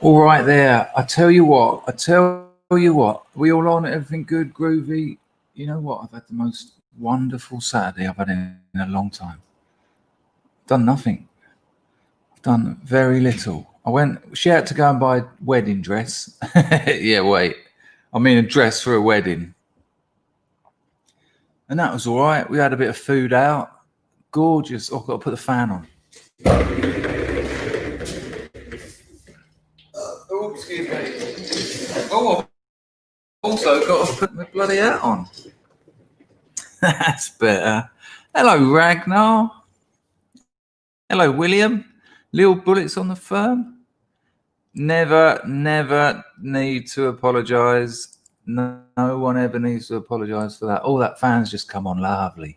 All right there. I tell you what. We all on? Everything good, groovy? You know what? I've had the most wonderful Saturday I've had in a long time. Done nothing. I've done very little. She had to go and buy a wedding dress. Yeah, wait. I mean a dress for a wedding. And that was all right. We had a bit of food out. Gorgeous. Oh, I've got to put the fan on. Oh, excuse me. Oh, I've also got to put my bloody hat on. That's better. Hello, Ragnar. Hello, William. Little bullets on the firm. Never need to apologise. No one ever needs to apologise for that. Oh, that fan's just come on. Lovely.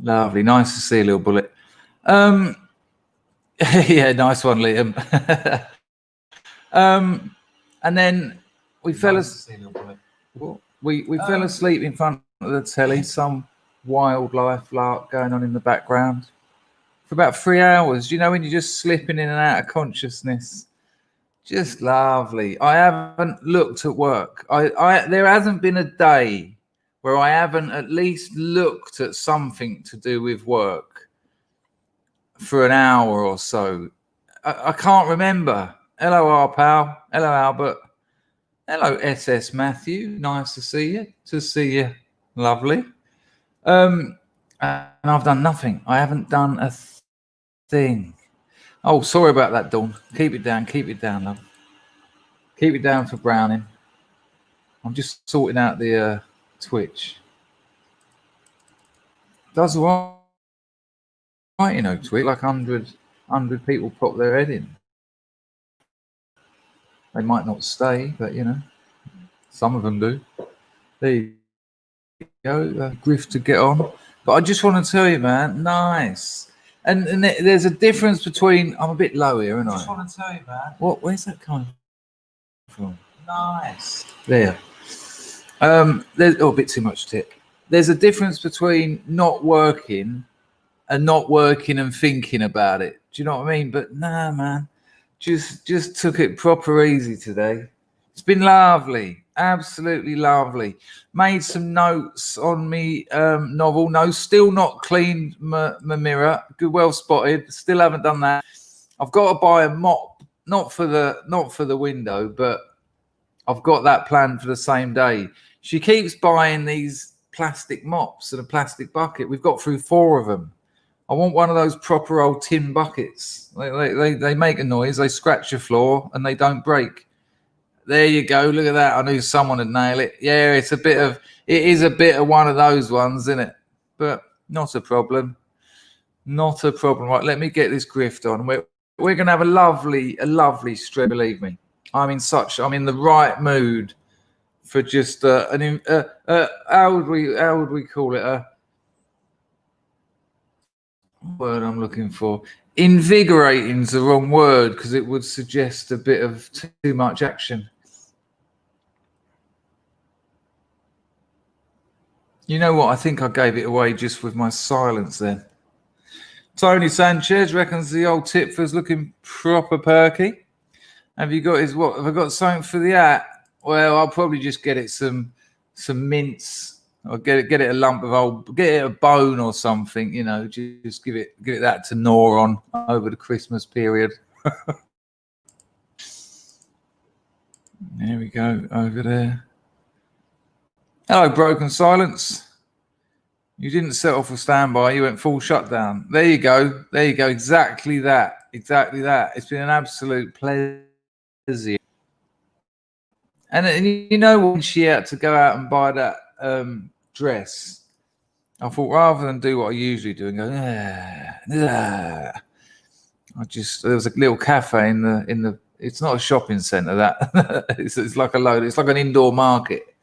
Nice to see a little bullet. Yeah, nice one, Liam. And then we fell asleep. We fell asleep in front of the telly. Some wildlife lark going on in the background for about 3 hours. You know, when you're just slipping in and out of consciousness. Just lovely. I haven't looked at work. There hasn't been a day where I haven't at least looked at something to do with work for an hour or so. I can't remember. Hello, our pal. Hello, Albert. Hello, SS Matthew. Nice to see you. Lovely. And I've done nothing. I haven't done a thing. Oh, sorry about that, Dawn. Keep it down, love. Keep it down for Browning. I'm just sorting out the Twitch. Does all right, you know, Twitch. Like 100 people pop their head in. They might not stay, but, you know, some of them do. There you go. Griff to get on. But I just want to tell you, man, nice. And there's a difference between. I'm a bit low here, aren't I? I just want to tell you, man. Where's that coming from? Nice. There. There's a bit too much tip. There's a difference between not working and thinking about it. Do you know what I mean? But nah, man. Just took it proper easy today. It's been lovely. Absolutely lovely. Made some notes on me novel. No, still not cleaned my mirror. Good, well spotted. Still haven't done that. I've got to buy a mop, not for the window, but I've got that planned for the same day. She keeps buying these plastic mops and a plastic bucket. We've got through 4 of them. I want one of those proper old tin buckets. They make a noise. They scratch your floor and they don't break. There you go. Look at that. I knew someone would nail it. Yeah, it is a bit of one of those ones, isn't it? But not a problem. Not a problem. Right, let me get this grift on. We're going to have a lovely stream, believe me. I'm in the right mood for just how would we call it? A word I'm looking for. Invigorating is the wrong word because it would suggest a bit of too much action. You know what? I think I gave it away just with my silence then. Tony Sanchez reckons the old Tipfer's looking proper perky. Have you got his what? Have I got something for the hat? Well, I'll probably just get it some mince. Or get it a lump of get it a bone or something, you know, just give it that to gnaw on over the Christmas period. There we go, over there. Hello, Broken Silence. You didn't set off a standby, you went full shutdown. There you go. Exactly that. It's been an absolute pleasure. And you know, when she had to go out and buy that dress, I thought rather than do what I usually do and go, there was a little cafe in the It's not a shopping centre. That it's like a load. It's like an indoor market.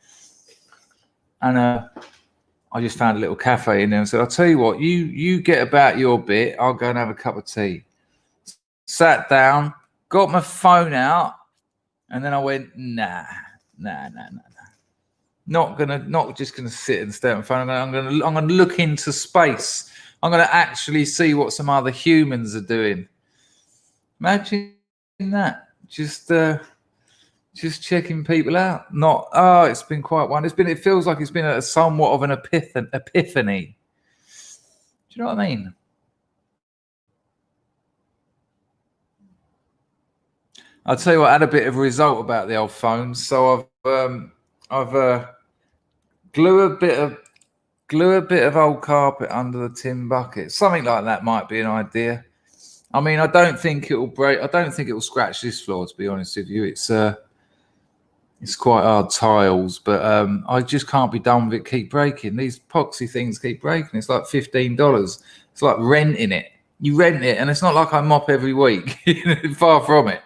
And I just found a little cafe in there and said, "I'll tell you what. You get about your bit. I'll go and have a cup of tea." Sat down, got my phone out, and then I went, nah. Not just gonna sit and stare at my phone. I'm gonna look into space. I'm gonna actually see what some other humans are doing. Imagine that. Just checking people out. Not it's been quite one. It feels like it's been a somewhat of an epiphany. Do you know what I mean? I'll tell you what, I had a bit of a result about the old phones. So I've glue a bit of old carpet under the tin bucket. Something like that might be an idea. I mean, I don't think it will break. I don't think it will scratch this floor, to be honest with you. It's quite hard tiles, but I just can't be done with it. Keep breaking. These epoxy things keep breaking. It's like $15. It's like renting it. You rent it, and it's not like I mop every week. Far from it.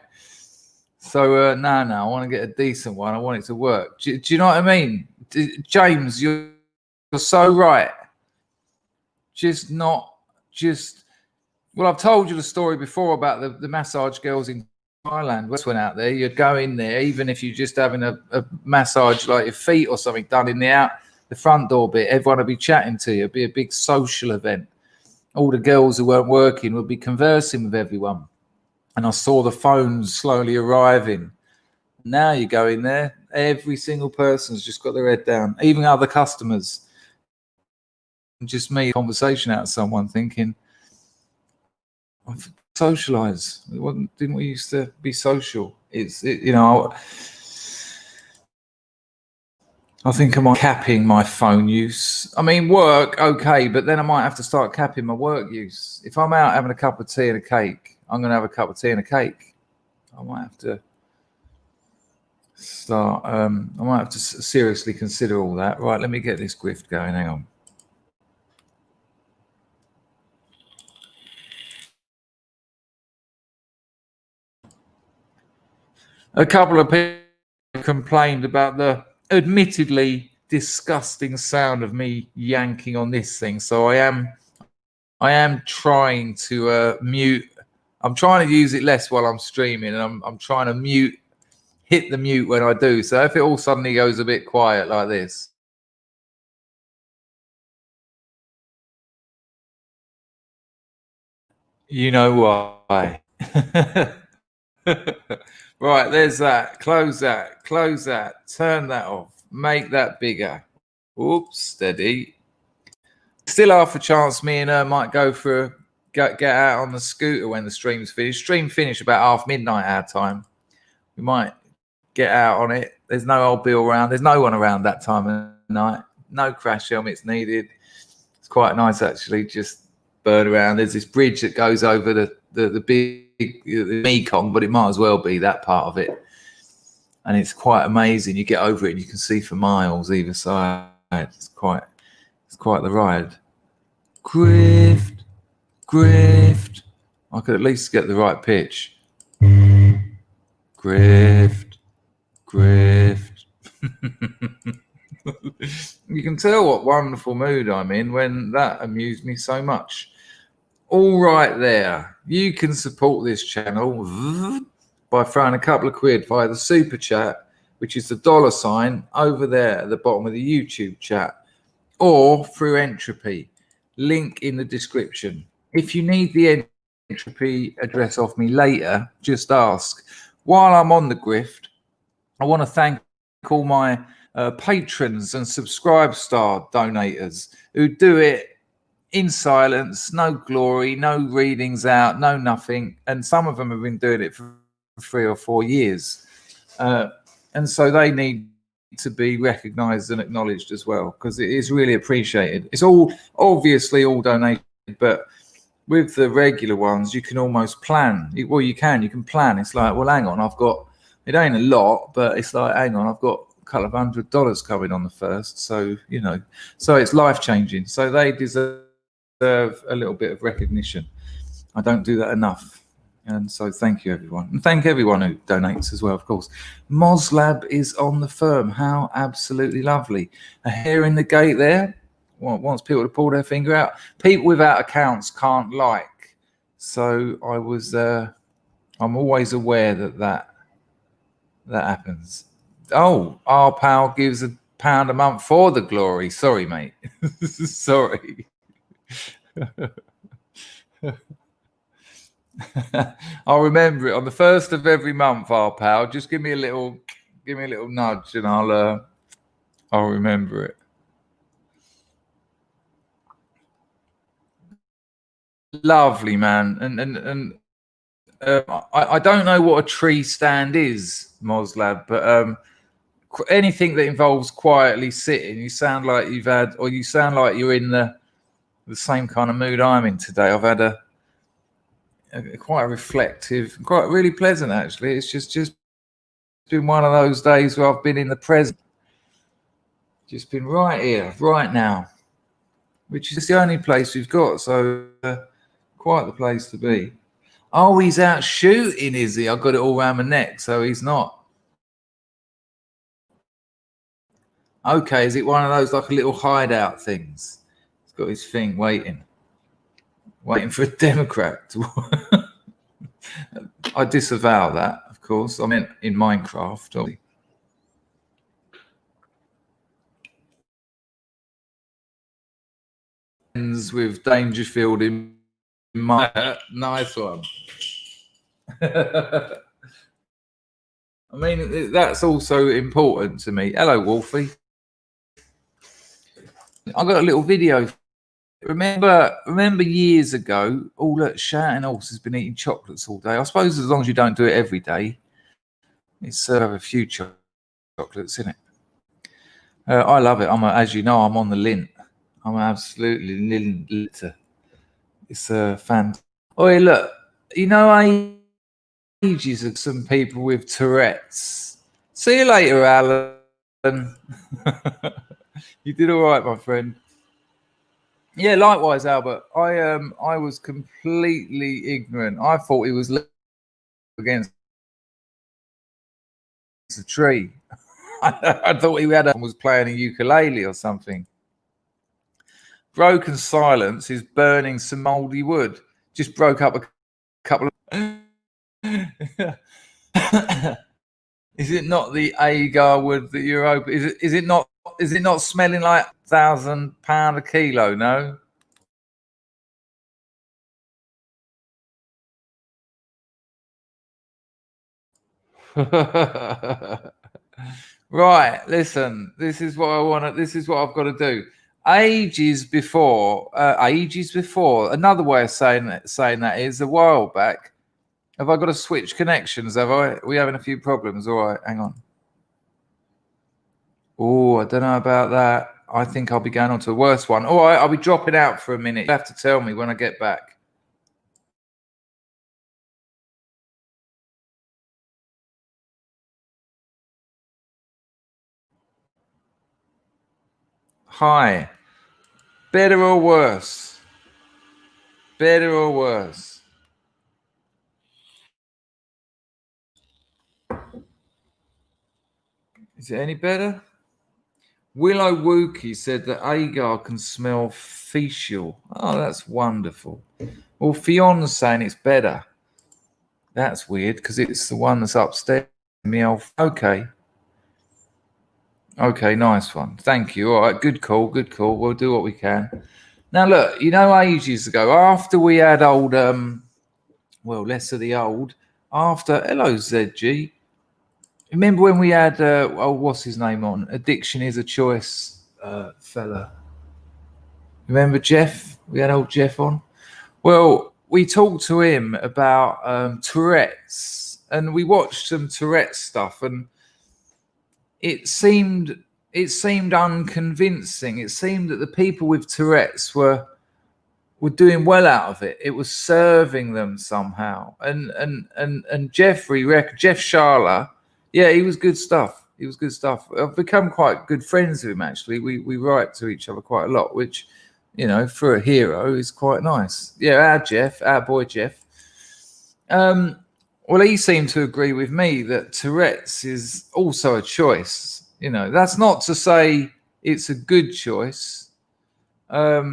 So no, I want to get a decent one. I want it to work. Do you know what I mean, James? You're so right. Well, I've told you the story before about the massage girls in Thailand. Went out there. You'd go in there, even if you're just having a massage, like your feet or something, done in the front door bit. Everyone would be chatting to you. It'd be a big social event. All the girls who weren't working would be conversing with everyone. And I saw the phones slowly arriving. Now you go in there, every single person's just got their head down, even other customers. Just me, conversation out of someone thinking, socialize. Didn't we used to be social? I think I'm capping my phone use. I mean, work, okay, but then I might have to start capping my work use. If I'm out having a cup of tea and a cake, I'm going to have a cup of tea and a cake. I might have to start. I might have to seriously consider all that. Right, let me get this grift going. Hang on. A couple of people complained about the admittedly disgusting sound of me yanking on this thing. So I am trying to mute. I'm trying to use it less while I'm streaming, and I'm trying to hit the mute when I do. So if it all suddenly goes a bit quiet like this, you know why. Right, there's that. Close that. Turn that off. Make that bigger. Oops, steady. Still half a chance me and her might go for get out on the scooter when the stream's finished. Stream finish about midnight our time. We might get out on it. There's no old Bill around. There's no one around that time of night. No crash helmets needed. It's quite nice actually. Just burn around. There's this bridge that goes over the big Mekong, but it might as well be that part of it. And it's quite amazing. You get over it and you can see for miles either side. It's quite the ride. Grift. I could at least get the right pitch. Grift. You can tell what wonderful mood I'm in when that amused me so much. All right there. You can support this channel by throwing a couple of quid via the super chat, which is the $sign over there at the bottom of the YouTube chat, or through Entropy. Link in the description. If you need the Entropy address off me later, just ask. While I'm on the grift, I want to thank all my patrons and subscribe star donators who do it in silence, no glory, no readings out, no nothing. And some of them have been doing it for 3 or 4 years. And so they need to be recognized and acknowledged as well, because it is really appreciated. It's all obviously all donated, but with the regular ones, you can almost plan. Well, you can plan. It's like, well, hang on, it ain't a lot, but it's like, hang on, I've got a couple of $100 coming on the first. So, so it's life changing. So they deserve a little bit of recognition. I don't do that enough. And so thank you, everyone. And thank everyone who donates as well, of course. Moslab is on the firm. How absolutely lovely. A hair in the gate there. Wants people to pull their finger out. People without accounts can't like. So I'm always aware that happens. Oh, our pal gives £1 a month for the glory. Sorry, mate. Sorry. I'll remember it on the first of every month, our pal. Just give me a little nudge, and I'll remember it. Lovely, man. And I don't know what a tree stand is, Moslab, but anything that involves quietly sitting, you sound like you sound like you're in the same kind of mood I'm in today. I've had a quite a reflective, quite really pleasant actually. It's just been one of those days where I've been in the present, just been right here, right now, which is the only place we've got. So quite the place to be. Oh, he's out shooting, is he? I've got it all around my neck, so he's not. Okay, is it one of those like a little hideout things? He's got his thing waiting for a Democrat to I disavow that, of course. I meant in Minecraft, obviously. With Dangerfield in my nice one. I mean, that's also important to me. Hello, Wolfie. I got a little video. Remember years ago, all that shouting horse has been eating chocolates all day. I suppose as long as you don't do it every day, it's a few chocolates in it. I love it. As you know, I'm on the lint. I'm absolutely linter. It's a fan. Oh, look, you know, ages of some people with Tourette's. See you later, Alan. You did all right, my friend. Yeah, likewise, Albert. I was completely ignorant. I thought he was against a tree. I thought he was playing a ukulele or something. Broken silence is burning some mouldy wood. Just broke up a couple of. Is it not the agar wood that you're open? Is it not smelling like £1,000 a kilo? No. Right, listen, this is what I've got to do. Ages before, another way of saying that is a while back. Have I got to switch connections? Are we having a few problems? All right, hang on. Oh, I don't know about that. I think I'll be going on to a worse one. All right, I'll be dropping out for a minute. You'll have to tell me when I get back. Hi. Better or worse? Better or worse? Is it any better? Willow Wookie said that agar can smell facial. Oh, that's wonderful. Well, Fion's saying it's better. That's weird because it's the one that's upstairs. Okay. Okay, nice one. Thank you. All right, good call. We'll do what we can. Now, look, you know, ages ago, after we had old, less of the old, hello, ZG. Remember when we had, what's his name on? Addiction is a Choice fella. Remember Jeff? We had old Jeff on. Well, we talked to him about Tourette's, and we watched some Tourette's stuff, and it seemed unconvincing. It seemed that the people with Tourette's were doing well out of it. It was serving them somehow. And Jeff Sharla, yeah, he was good stuff. I've become quite good friends with him actually. We write to each other quite a lot, which, you know, for a hero is quite nice. Yeah, our boy Jeff. Well, he seemed to agree with me that Tourette's is also a choice. You know, that's not to say it's a good choice, but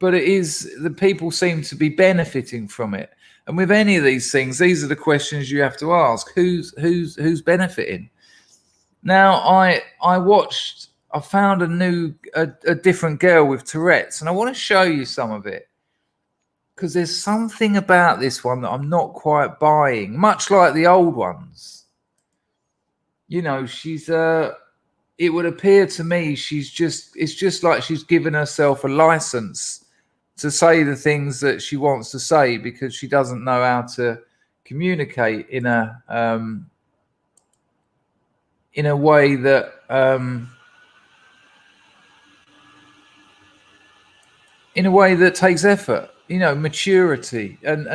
it is. The people seem to be benefiting from it. And with any of these things, these are the questions you have to ask: who's benefiting? Now, I found a different girl with Tourette's, and I want to show you some of it, because there's something about this one that I'm not quite buying, much like the old ones. You know, she's it would appear to me it's just like she's given herself a license to say the things that she wants to say, because she doesn't know how to communicate in a way that takes effort, you know, maturity and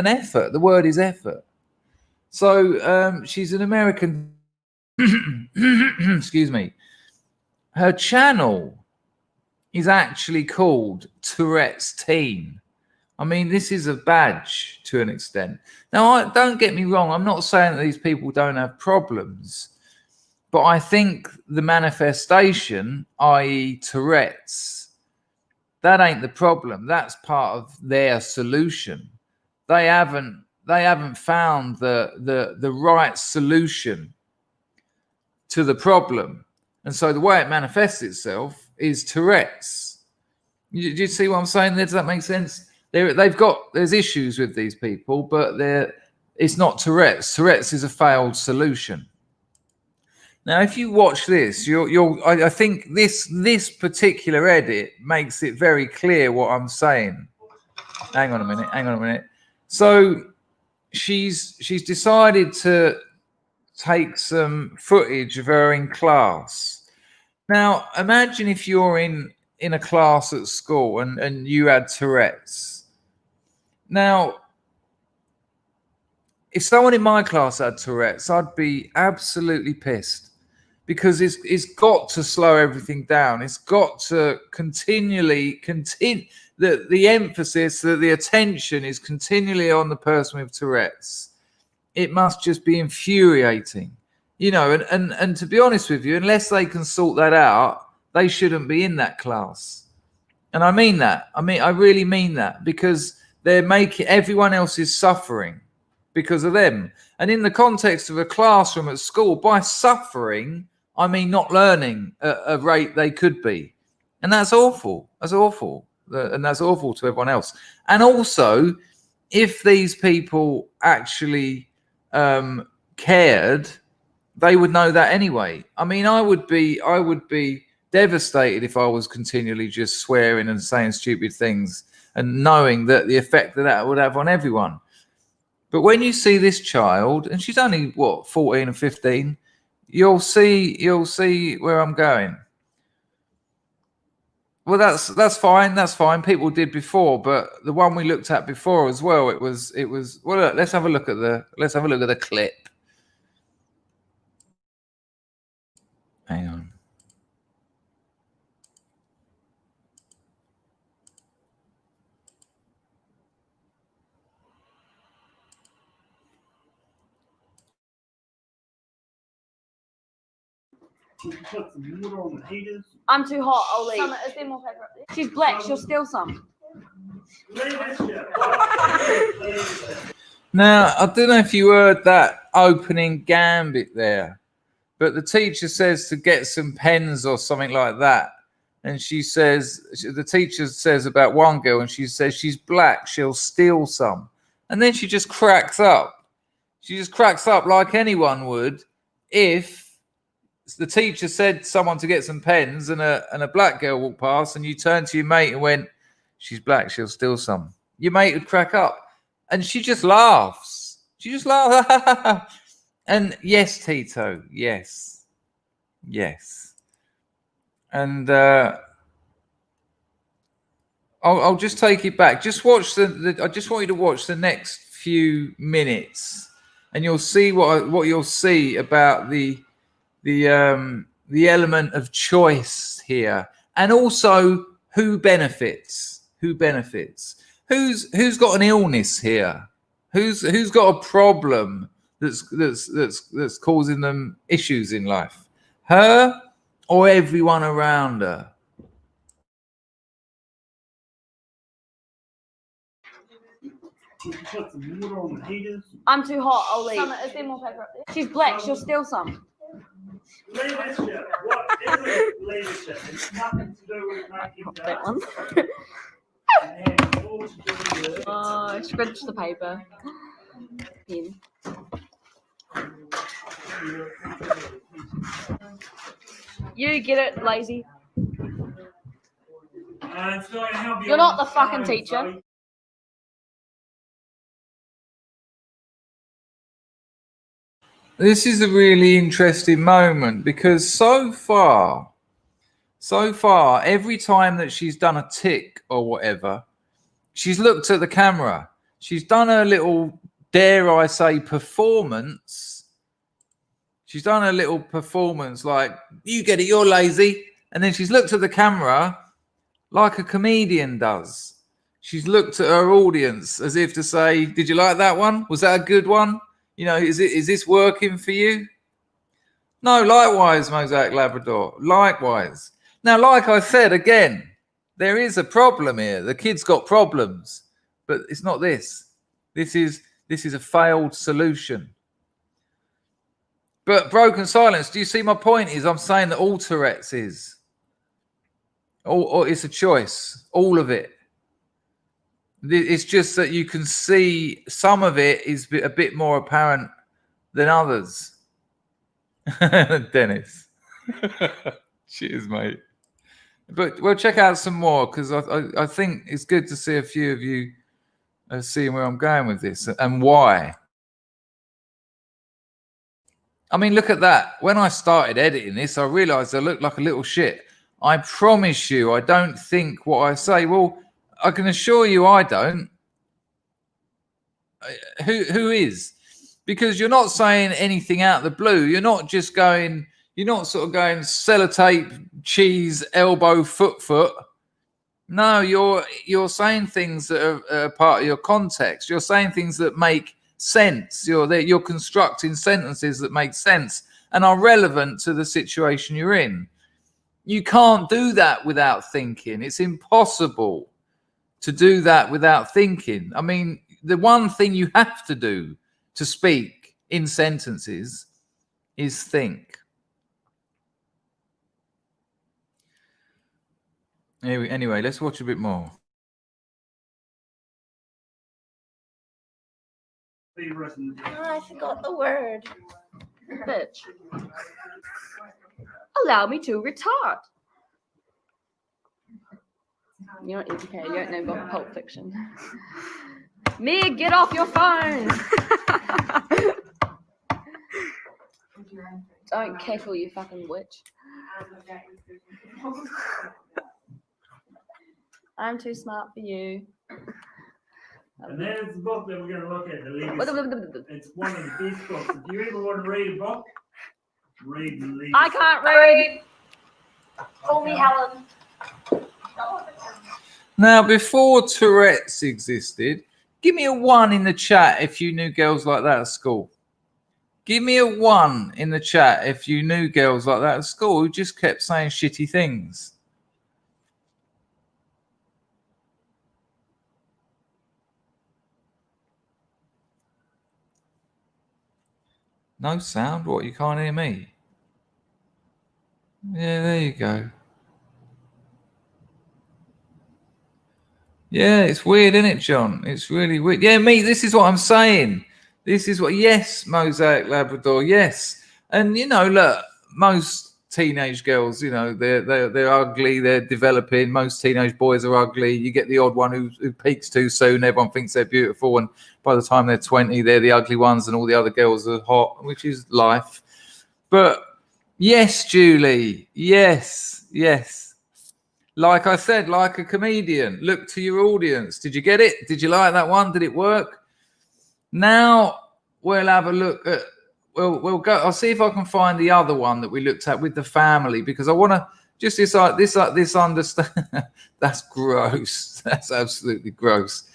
effort. The word is effort. So she's an American. Excuse me. Her channel is actually called Tourette's Teen. I mean, this is a badge to an extent. Now, don't get me wrong. I'm not saying that these people don't have problems, but I think the manifestation, i.e. Tourette's, that ain't the problem. That's part of their solution. They haven't found the right solution to the problem. And so the way it manifests itself is Tourette's. Do you see what I'm saying there? Does that make sense? There's issues with these people, but it's not Tourette's. Tourette's is a failed solution. Now, if you watch this, I think this particular edit makes it very clear what I'm saying. Hang on a minute. So she's decided to take some footage of her in class. Now, imagine if you're in a class at school and you had Tourette's. Now, if someone in my class had Tourette's, I'd be absolutely pissed, because it's got to slow everything down. It's got to continually the emphasis, the attention is continually on the person with Tourette's. It must just be infuriating, you know, and to be honest with you, unless they can sort that out, they shouldn't be in that class. And I mean that. I really mean that, because they're making everyone else is suffering because of them. And in the context of a classroom at school, by suffering, I mean not learning at a rate they could be. And that's awful. That's awful. And that's awful to everyone else. And also, if these people actually cared, they would know that anyway. I mean, I would be devastated if I was continually just swearing and saying stupid things and knowing that the effect that would have on everyone. But when you see this child, and she's only 14 or 15, you'll see where I'm going. Well, that's fine. That's fine. People did before, but the one we looked at before as well, it was. Well, look, let's have a look at the clip. Hang on. Put some water on the heaters. I'm too hot. I'll leave. There's been more paper up there. She's black. She'll steal some. Now, I don't know if you heard that opening gambit there, but the teacher says to get some pens or something like that. And the teacher says about one girl, and she says she's black, she'll steal some. And then she just cracks up. She just cracks up like anyone would if the teacher said someone to get some pens and a black girl walked past, and you turned to your mate and went, she's black, she'll steal some. Your mate would crack up. And she just laughs. She just laughs. And yes, Tito, yes. And I'll just take it back. Just watch I just want you to watch the next few minutes, and you'll see what you'll see about the element of choice here, and also who benefits. Who's got an illness here? Who's got a problem that's causing them issues in life? Her or everyone around her? Put some water on the heaters. I'm too hot. I'll leave. Summer, is there more paper up there? She's black. She'll steal some. Leadership. What is leadership? It's nothing to do with making That one. and all to do with Oh, scratch the paper. Pen. You get it, lazy. it's not gonna help you. You're not the fucking teacher. This is a really interesting moment because so far, every time that she's done a tick or whatever, she's looked at the camera. She's done her little, dare I say, performance. She's done a little performance like, you get it, you're lazy. And then she's looked at the camera like a comedian does. She's looked at her audience as if to say, did you like that one? Was that a good one? You know, is this working for you? No, likewise, Mosaic Labrador. Likewise. Now, like I said, again, there is a problem here. The kid's got problems, but it's not this. This is a failed solution. But broken silence, do you see my point? Is I'm saying that all Tourette's is. Or it's a choice. All of it. It's just that you can see some of it is a bit more apparent than others. Dennis. Cheers, mate. But we'll check out some more because I think it's good to see a few of you seeing where I'm going with this and why. I mean, look at that. When I started editing this, I realized I looked like a little shit. I promise you, I don't think what I say. Well, I can assure you I don't. Who is? Because you're not saying anything out of the blue. You're not just going, you're not sort of going sellotape, cheese, elbow, foot. No, you're saying things that are part of your context. You're saying things that make sense. You're constructing sentences that make sense and are relevant to the situation you're in. You can't do that without thinking. It's impossible to do that without thinking. I mean, the one thing you have to do to speak in sentences is think. Anyway, let's watch a bit more. I forgot the word. Bitch. Allow me to retard. You're not educated. You don't know about Pulp Fiction. Me, get off your phone. Don't cackle, you fucking witch. I'm too smart for you. And there's the book that we're going to look at. It's one of the best books. If you ever want to read a book, read the lead. I can't read. Call me Helen. Now, before Tourette's existed, give me a 1 in the chat if you knew girls like that at school. Give me a 1 in the chat if you knew girls like that at school who just kept saying shitty things. No sound? What, you can't hear me? Yeah, there you go. Yeah, it's weird, isn't it, John? It's really weird. Yeah, me, this is what I'm saying. This is what, yes, Mosaic Labrador, yes. And, you know, look, most teenage girls, you know, they're ugly, they're developing. Most teenage boys are ugly. You get the odd one who peaks too soon. Everyone thinks they're beautiful. And by the time they're 20, they're the ugly ones and all the other girls are hot, which is life. But yes, Julie, yes. Like I said, like a comedian, look to your audience. Did you get it? Did you like that one? Did it work? Now we'll have a look at, we'll go. I'll see if I can find the other one that we looked at with the family, because I want to just this understand. That's gross. That's absolutely gross.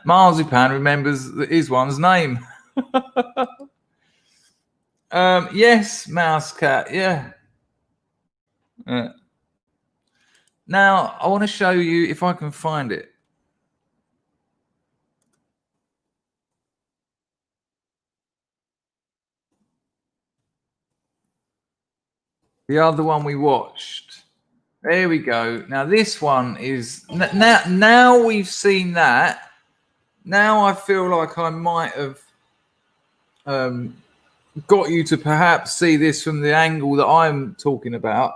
Marzipan remembers his one's name. Yes, mouse cat. Yeah. Now I want to show you if I can find it. The other one we watched. There we go. Now this one is now we've seen that. Now I feel like I might have got you to perhaps see this from the angle that I'm talking about.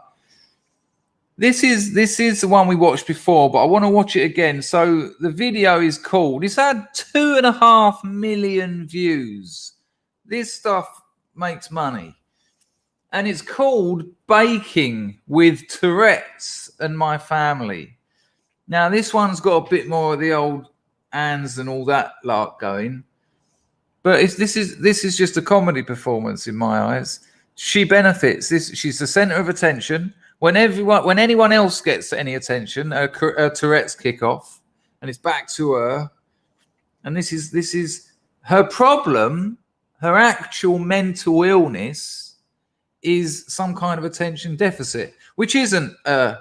This is the one we watched before, but I want to watch it again. So the video is called. It's had 2.5 million views. This stuff makes money. And it's called Baking with Tourette's and My Family. Now, this one's got a bit more of the old hands and all that lark going. But this is just a comedy performance in my eyes. She benefits. She's the center of attention. When anyone else gets any attention, her Tourette's kick off, and it's back to her. And this is her problem. Her actual mental illness is some kind of attention deficit, which isn't a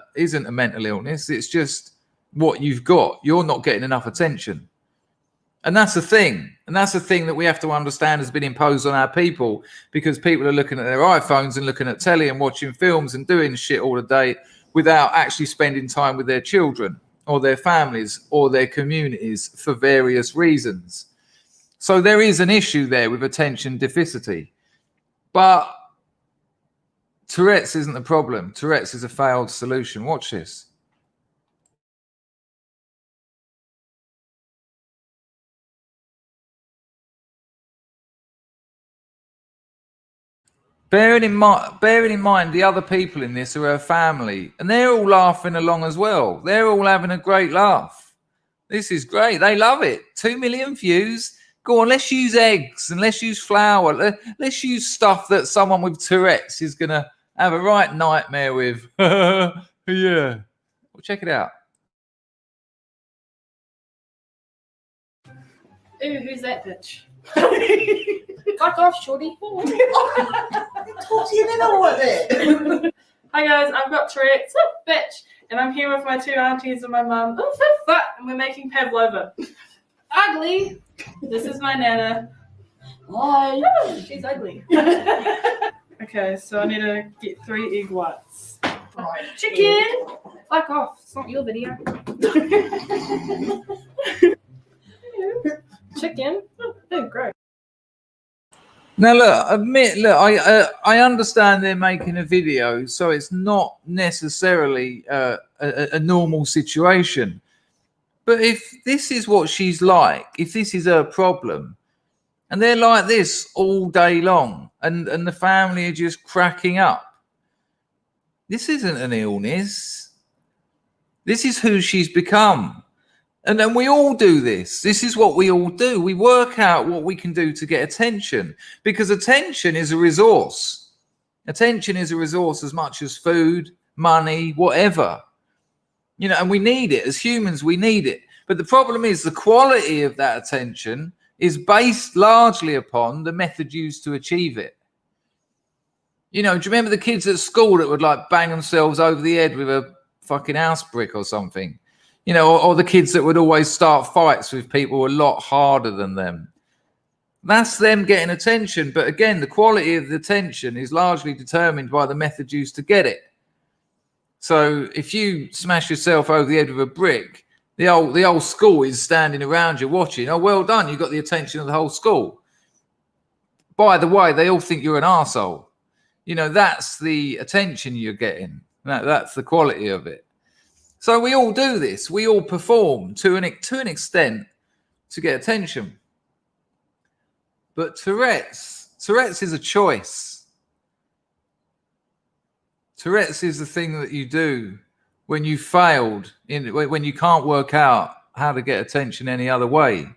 mental illness. It's just what you've got. You're not getting enough attention. And that's the thing. And that's the thing that we have to understand has been imposed on our people, because people are looking at their iPhones and looking at telly and watching films and doing shit all the day without actually spending time with their children or their families or their communities for various reasons. So there is an issue there with attention deficit. But Tourette's isn't the problem. Tourette's is a failed solution. Watch this. Bearing in mind the other people in this are her family, and they're all laughing along as well. They're all having a great laugh. This is great. They love it. 2 million views. Go on, let's use eggs and let's use flour. Let's use stuff that someone with Tourette's is going to have a right nightmare with. Yeah. Well, check it out. Ooh, who's that bitch? Fuck off, shorty. Talk to you then or what then? Hi guys, I've got Tourette's, bitch, and I'm here with my 2 aunties and my mum, and we're making pavlova. Ugly. This is my nana. Hi. She's ugly. Okay, so I need to get 3 egg whites. Right. Chicken. Fuck off. It's not your video. Chicken. Oh, great. Now, look, I understand they're making a video, so it's not necessarily a normal situation. But if this is what she's like, if this is her problem, and they're like this all day long, and the family are just cracking up, this isn't an illness. This is who she's become. And then we all do this. This is what we all do. We work out what we can do to get attention, because attention is a resource. Attention is a resource as much as food, money, whatever. You know, and we need it. As humans, we need it. But the problem is the quality of that attention is based largely upon the method used to achieve it. You know, do you remember the kids at school that would like bang themselves over the head with a fucking house brick or something? You know, or the kids that would always start fights with people a lot harder than them. That's them getting attention. But again, the quality of the attention is largely determined by the method used to get it. So if you smash yourself over the head with a brick, the whole school is standing around you watching. Oh, well done. You got the attention of the whole school. By the way, they all think you're an arsehole. You know, that's the attention you're getting. That's the quality of it. So we all do this. We all perform to an extent to get attention. But Tourette's is a choice. Tourette's is the thing that you do when you failed, when you can't work out how to get attention any other way.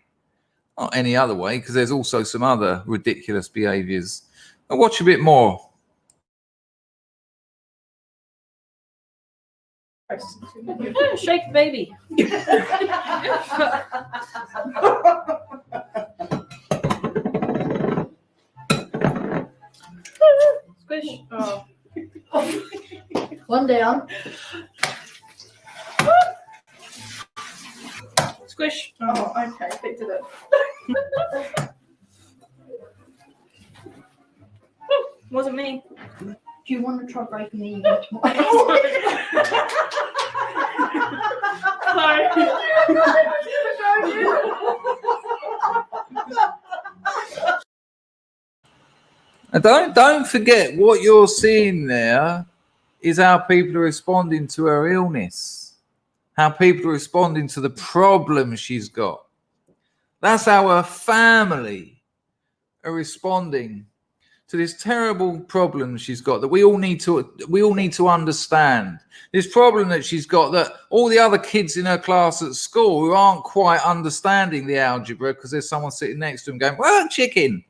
Not any other way, because there's also some other ridiculous behaviors. I'll watch a bit more. Shake baby. Squish. Oh. One down. Squish. Oh, okay, picked it up. Wasn't me. Do you want to try breaking the ego tomorrow? And don't forget what you're seeing there is how people are responding to her illness, how people are responding to the problem she's got. That's how her family are responding to this terrible problem she's got that we all need to understand. This problem that she's got that all the other kids in her class at school who aren't quite understanding the algebra because there's someone sitting next to them going, well, chicken,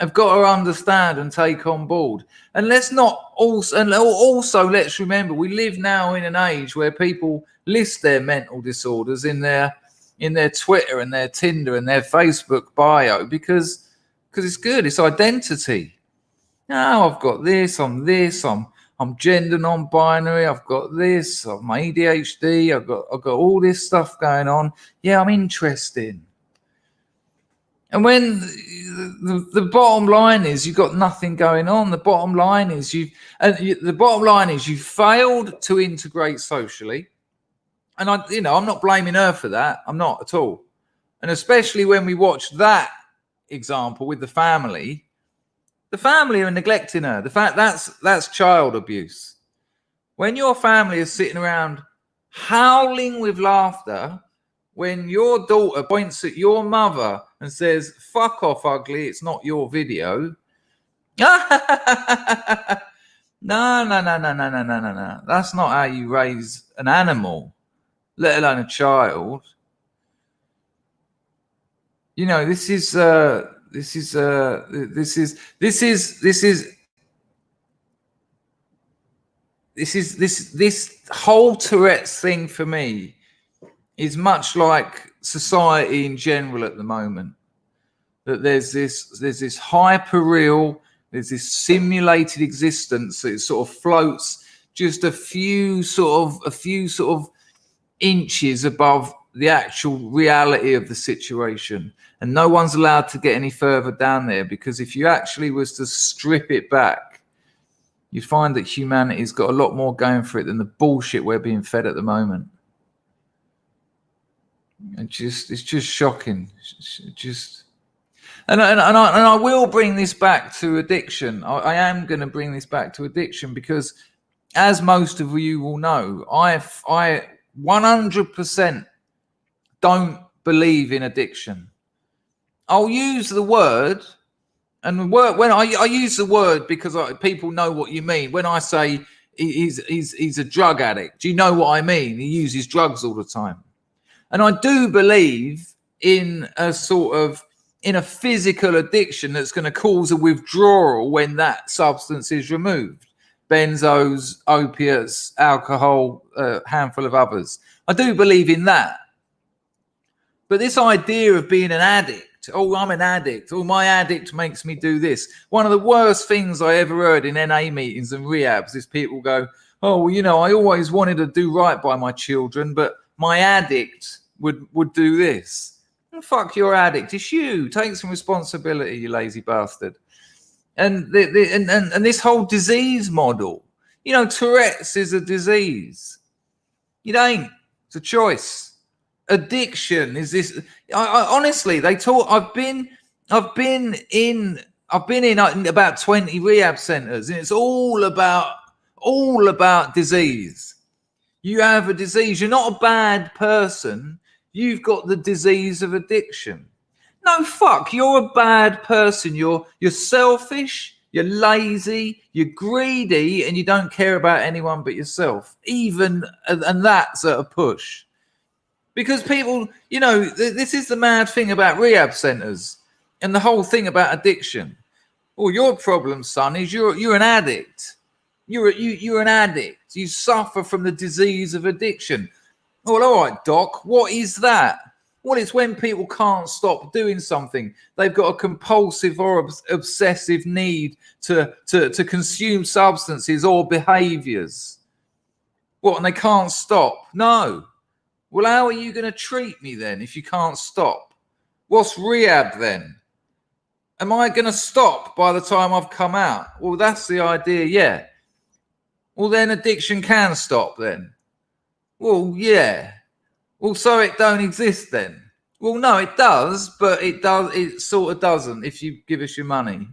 have got to understand and take on board. And let's remember, we live now in an age where people list their mental disorders in their Twitter and their Tinder and their Facebook bio because it's good. It's identity. Now I've got this. I'm gender non-binary. I've got this. I'm ADHD. I've got all this stuff going on. Yeah, I'm interesting. And when the bottom line is you've got nothing going on, the bottom line is you failed to integrate socially. And I'm not blaming her for that. I'm not at all. And especially when we watch that example with the family are neglecting her. The fact that's child abuse. When your family is sitting around howling with laughter when your daughter points at your mother and says, fuck off, ugly, it's not your video. No. That's not how you raise an animal, let alone a child. This whole Tourette's thing for me is much like society in general at the moment. That there's this hyper real, there's this simulated existence that sort of floats just a few sort of inches above the actual reality of the situation, and no one's allowed to get any further down there, because if you actually was to strip it back, you'd find that humanity's got a lot more going for it than the bullshit we're being fed at the moment. It's just shocking. And I will bring this back to addiction. I am going to bring this back to addiction because, as most of you will know, I 100% don't believe in addiction. I'll use the word, and when I use the word because people know what you mean. When I say he's a drug addict, do you know what I mean? He uses drugs all the time. And I do believe in a physical addiction that's going to cause a withdrawal when that substance is removed. Benzos, opiates, alcohol, a handful of others. I do believe in that. But this idea of being an addict, oh, I'm an addict, oh, my addict makes me do this. One of the worst things I ever heard in NA meetings and rehabs is people go, oh, well, I always wanted to do right by my children, but my addict would do this. Oh, fuck your addict. It's you. Take some responsibility, you lazy bastard. And and this whole disease model, Tourette's is a disease. It ain't. It's a choice. Addiction is this. I honestly, they talk. I've been in about 20 rehab centers, and it's all about disease. You have a disease. You're not a bad person. You've got the disease of addiction. No, fuck, you're a bad person. You're selfish, you're lazy, you're greedy, and you don't care about anyone but yourself. And that's at a push. Because people, this is the mad thing about rehab centers and the whole thing about addiction. Well, your problem, son, is you're an addict. You're an addict. You suffer from the disease of addiction. Well, all right, Doc, what is that? Well, it's when people can't stop doing something. They've got a compulsive or obsessive need to consume substances or behaviors. What, and they can't stop? No. Well, how are you going to treat me then if you can't stop? What's rehab then? Am I going to stop by the time I've come out? Well, that's the idea, yeah. Well, then addiction can stop then. Well, yeah. Well, so it don't exist then. Well, no, it does, but it sort of doesn't if you give us your money.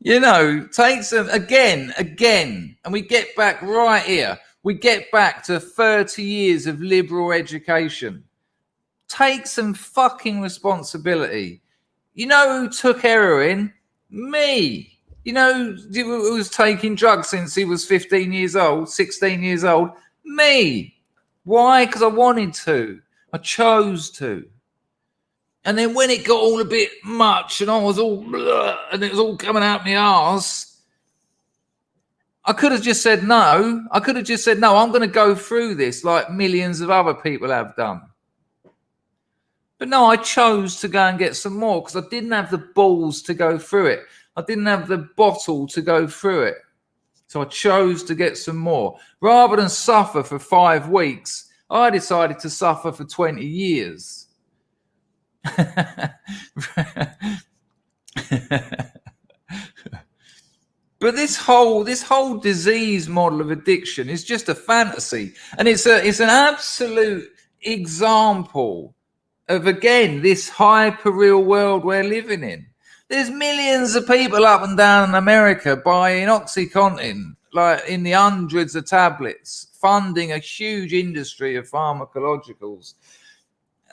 You know, take some again, and we get back right here. We get back to 30 years of liberal education. Take some fucking responsibility. You know who took heroin? Me. You know who was taking drugs since he was 15 years old, 16 years old? Me. Why? Because I wanted to. I chose to. And then when it got all a bit much and I was all blah, and it was all coming out my arse, I could have just said no. I could have just said, no, I'm going to go through this like millions of other people have done. But no, I chose to go and get some more because I didn't have the balls to go through it. I didn't have the bottle to go through it. So I chose to get some more. Rather than suffer for 5 weeks, I decided to suffer for 20 years. But this whole disease model of addiction is just a fantasy, and it's an absolute example of, again, this hyper real world we're living in. There's millions of people up and down in America buying OxyContin, like in the hundreds of tablets, funding a huge industry of pharmacologicals.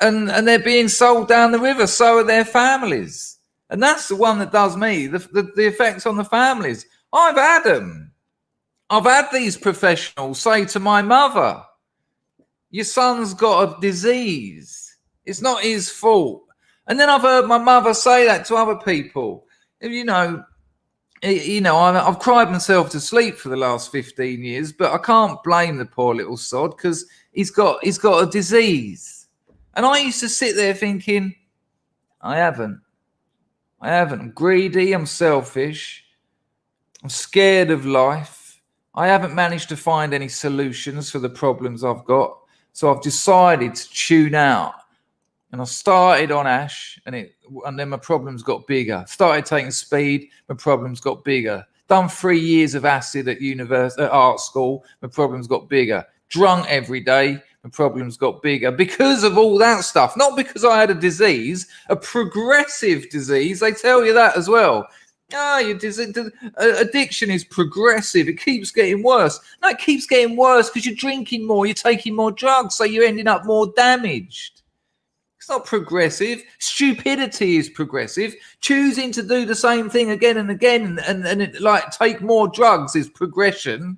And they're being sold down the river, so are their families. And that's the one that does me, the effects on the families. I've had them. I've had these professionals say to my mother, your son's got a disease. It's not his fault. And then I've heard my mother say that to other people. I've cried myself to sleep for the last 15 years, but I can't blame the poor little sod because he's got a disease. And I used to sit there thinking, I haven't. I'm greedy. I'm selfish. I'm scared of life. I haven't managed to find any solutions for the problems I've got. So I've decided to tune out. And I started on Ash, and then my problems got bigger. Started taking speed, my problems got bigger. Done 3 years of acid at art school, my problems got bigger. Drunk every day, my problems got bigger because of all that stuff. Not because I had a disease, a progressive disease. They tell you that as well. Addiction is progressive. It keeps getting worse. No, it keeps getting worse because you're drinking more, you're taking more drugs, so you're ending up more damaged. It's not progressive. Stupidity is progressive. Choosing to do the same thing again and again and like take more drugs is progression.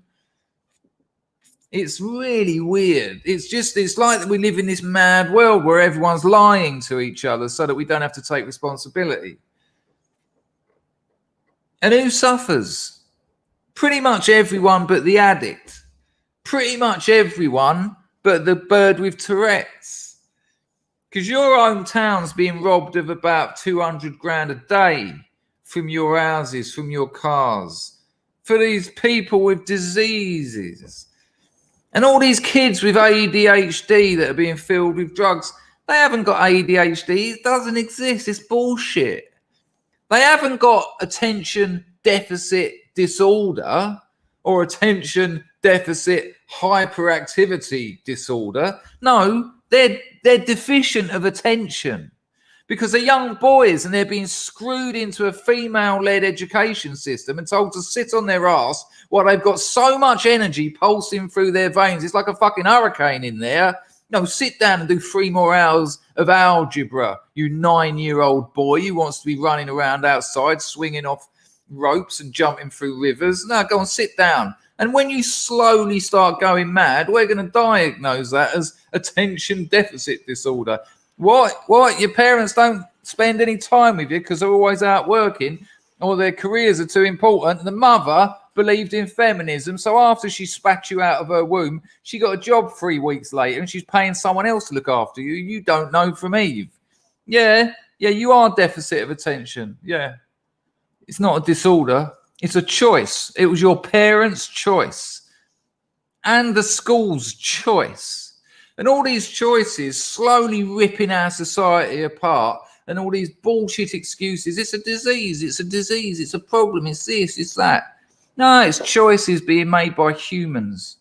It's really weird. It's like that we live in this mad world where everyone's lying to each other so that we don't have to take responsibility. And who suffers? Pretty much everyone but the addict. Pretty much everyone but the bird with Tourette's. Because your hometown's being robbed of about 200 grand a day from your houses, from your cars, for these people with diseases. And all these kids with ADHD that are being filled with drugs, they haven't got ADHD. It doesn't exist. It's bullshit. They haven't got attention deficit disorder or attention deficit hyperactivity disorder. No, they're deficient of attention because they're young boys and they're being screwed into a female-led education system and told to sit on their ass while they've got so much energy pulsing through their veins. It's like a fucking hurricane in there. No, sit down and do 3 more hours of algebra, you 9-year-old boy who wants to be running around outside, swinging off ropes and jumping through rivers. No, go and sit down. And when you slowly start going mad, we're going to diagnose that as attention deficit disorder. What? Your parents don't spend any time with you because they're always out working or their careers are too important. And the mother believed in feminism. So after she spat you out of her womb, she got a job 3 weeks later and she's paying someone else to look after you. You don't know from Eve. Yeah, you are deficit of attention. Yeah. It's not a disorder. It's a choice. It was your parents' choice and the school's choice. And all these choices slowly ripping our society apart and all these bullshit excuses. It's a disease. It's a disease. It's a problem. It's this. It's that. No, it's choices being made by humans.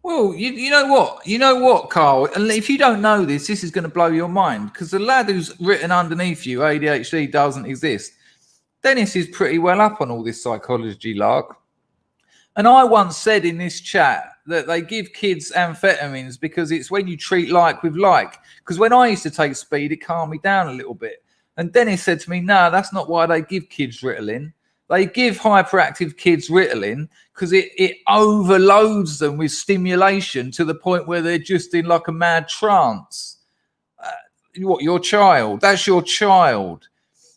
Well, you know what? You know what, Carl? And if you don't know this, this is going to blow your mind because the lad who's written underneath you, ADHD doesn't exist. Dennis is pretty well up on all this psychology lark. And I once said in this chat that they give kids amphetamines because it's when you treat like with like. Because when I used to take speed, it calmed me down a little bit. And Dennis said to me, no, that's not why they give kids Ritalin. They give hyperactive kids Ritalin because it overloads them with stimulation to the point where they're just in like a mad trance. Your child? That's your child.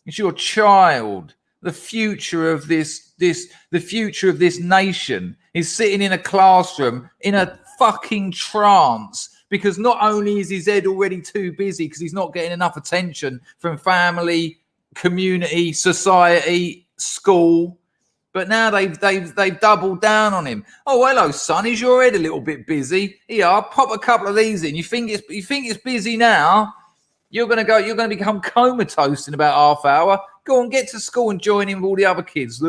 It's your child. The future of the future of this nation is sitting in a classroom in a fucking trance because not only is his head already too busy because he's not getting enough attention from family, community, society, school, but now they've doubled down on him. Oh, hello, son. Is your head a little bit busy? Here, I'll pop a couple of these in. You think it's busy now? You're gonna become comatose in about half hour. Go on, get to school and join in with all the other kids.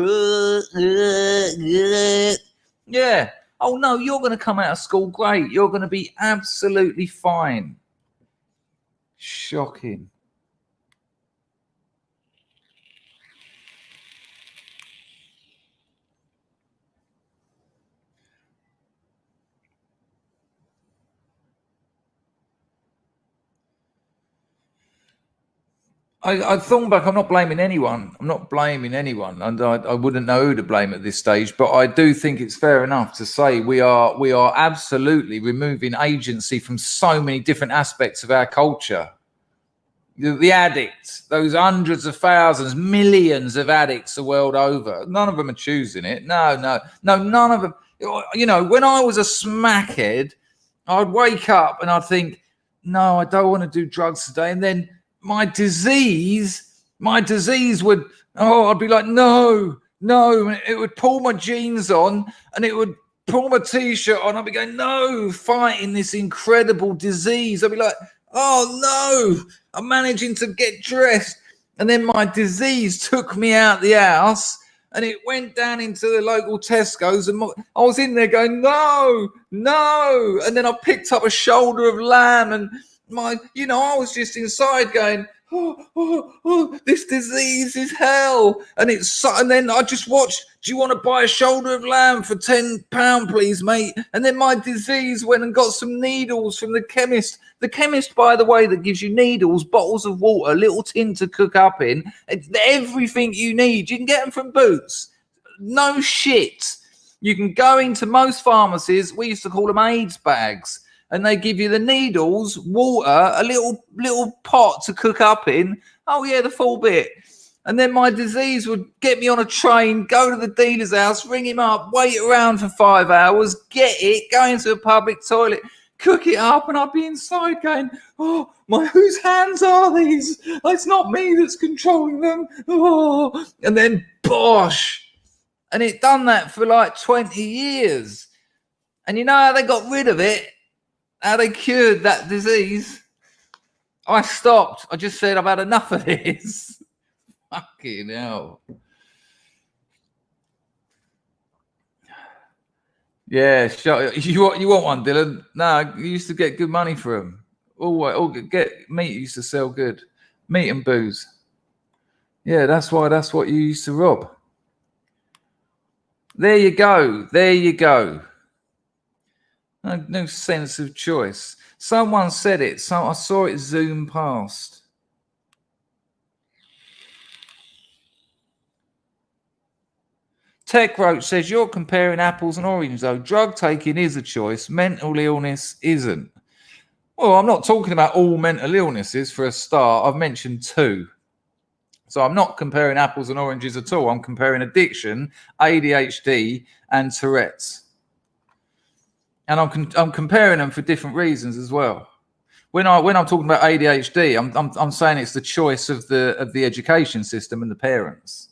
Yeah. Oh no, you're gonna come out of school great. You're gonna be absolutely fine. Shocking. I thought back, I'm not blaming anyone. And I wouldn't know who to blame at this stage. But I do think it's fair enough to say we are absolutely removing agency from so many different aspects of our culture. The addicts, those hundreds of thousands, millions of addicts the world over. None of them are choosing it. No, none of them. You know, when I was a smackhead, I'd wake up and I'd think, no, I don't want to do drugs today. And then my disease would, I'd be like, no. It would pull my jeans on and it would pull my t-shirt on. I'd be going, no, fighting this incredible disease. I'd be like, oh no, I'm managing to get dressed. And then my disease took me out the house and it went down into the local Tesco's and I was in there going, no. And then I picked up a shoulder of lamb and I was just inside going, oh, this disease is hell. And then I just watched, do you want to buy a shoulder of lamb for £10, please, mate? And then my disease went and got some needles from the chemist. The chemist, by the way, that gives you needles, bottles of water, little tin to cook up in, everything you need. You can get them from Boots. No shit. You can go into most pharmacies. We used to call them AIDS bags. And they give you the needles, water, a little pot to cook up in. Oh, yeah, the full bit. And then my disease would get me on a train, go to the dealer's house, ring him up, wait around for 5 hours, get it, go into a public toilet, cook it up, and I'd be inside going, oh, whose hands are these? It's not me that's controlling them. Oh. And then, bosh. And it done that for like 20 years. And you know how they got rid of it? How they cured that disease? I stopped. I just said, I've had enough of this. Fucking hell. Yeah, you want one, Dylan? No, you used to get good money for them. Get meat used to sell good. Meat and booze. Yeah, that's what you used to rob. There you go. No sense of choice. Someone said it. I saw it zoom past. Tech Roach says you're comparing apples and oranges, though. Drug taking is a choice. Mental illness isn't. Well, I'm not talking about all mental illnesses for a start. I've mentioned 2. So I'm not comparing apples and oranges at all. I'm comparing addiction, ADHD, and Tourette's. And I'm comparing them for different reasons as well. When I'm talking about ADHD, I'm saying it's the choice of the education system and the parents.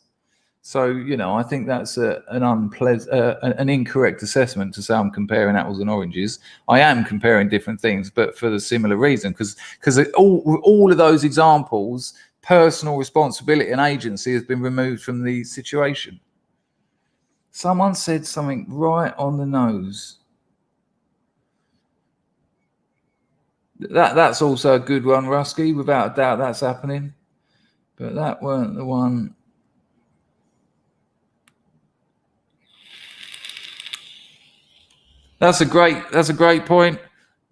So, you know, I think that's an incorrect assessment to say I'm comparing apples and oranges. I am comparing different things, but for the similar reason, because all of those examples, personal responsibility and agency has been removed from the situation. Someone said something right on the nose. That's also a good one, Rusky. Without a doubt, that's happening. But that weren't the one. That's a great point.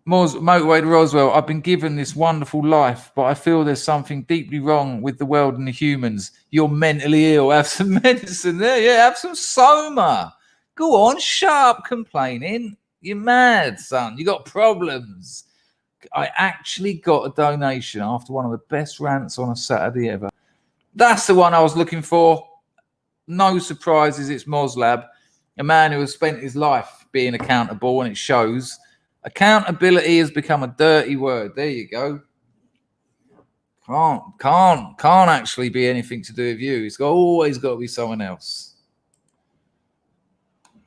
Motorway to Roswell. I've been given this wonderful life, but I feel there's something deeply wrong with the world and the humans. You're mentally ill. Have some medicine there. Yeah, have some Soma. Go on, shut up complaining. You're mad, son. You got problems. I actually got a donation after one of the best rants on a Saturday ever. That's the one I was looking for. No surprises, it's Moslab, a man who has spent his life being accountable, and it shows. Accountability has become a dirty word. There you go. Can't actually be anything to do with you. It's always got to be someone else.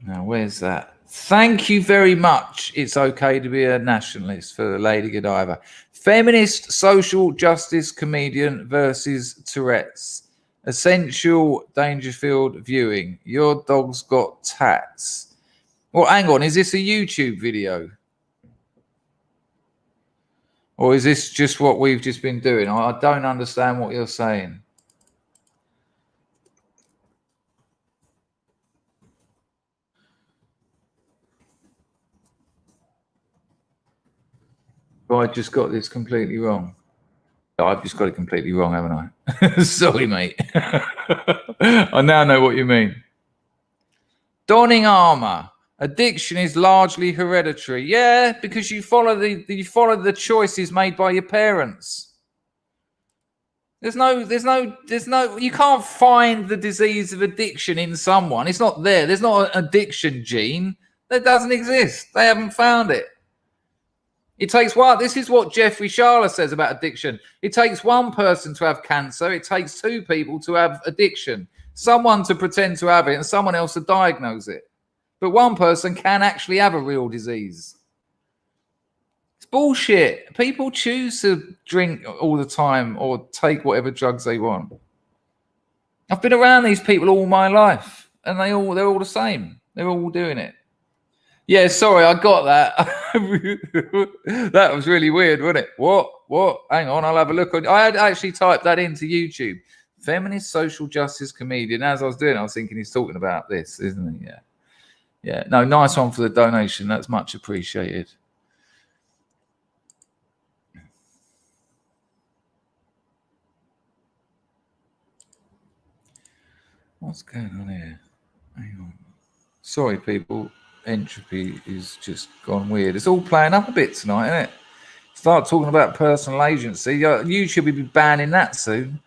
Now, where's that? Thank you very much. It's okay to be a nationalist for Lady Godiva. Feminist social justice comedian versus Tourette's. Essential Dangerfield viewing. Your dog's got tats. Well, hang on. Is this a YouTube video? Or is this just what we've just been doing? I don't understand what you're saying. I just got this completely wrong. I've just got it completely wrong, haven't I? Sorry, mate. I now know what you mean. Donning armor. Addiction is largely hereditary. Yeah, because you follow the choices made by your parents. There's no. You can't find the disease of addiction in someone. It's not there. There's not an addiction gene. That doesn't exist. They haven't found it. It takes one. This is what Jeffrey Sharla says about addiction. It takes one person to have cancer. It takes 2 people to have addiction. Someone to pretend to have it and someone else to diagnose it. But one person can actually have a real disease. It's bullshit. People choose to drink all the time or take whatever drugs they want. I've been around these people all my life, and they're all the same. They're all doing it. Yeah, sorry, I got that. That was really weird, wasn't it? What? Hang on, I'll have a look. I had actually typed that into YouTube. Feminist social justice comedian. As I was doing, I was thinking he's talking about this, isn't he? Yeah. Yeah. No, nice one for the donation. That's much appreciated. What's going on here? Hang on. Sorry, people. Entropy is just gone weird. It's all playing up a bit tonight, isn't it? Start talking about personal agency. YouTube will be banning that soon.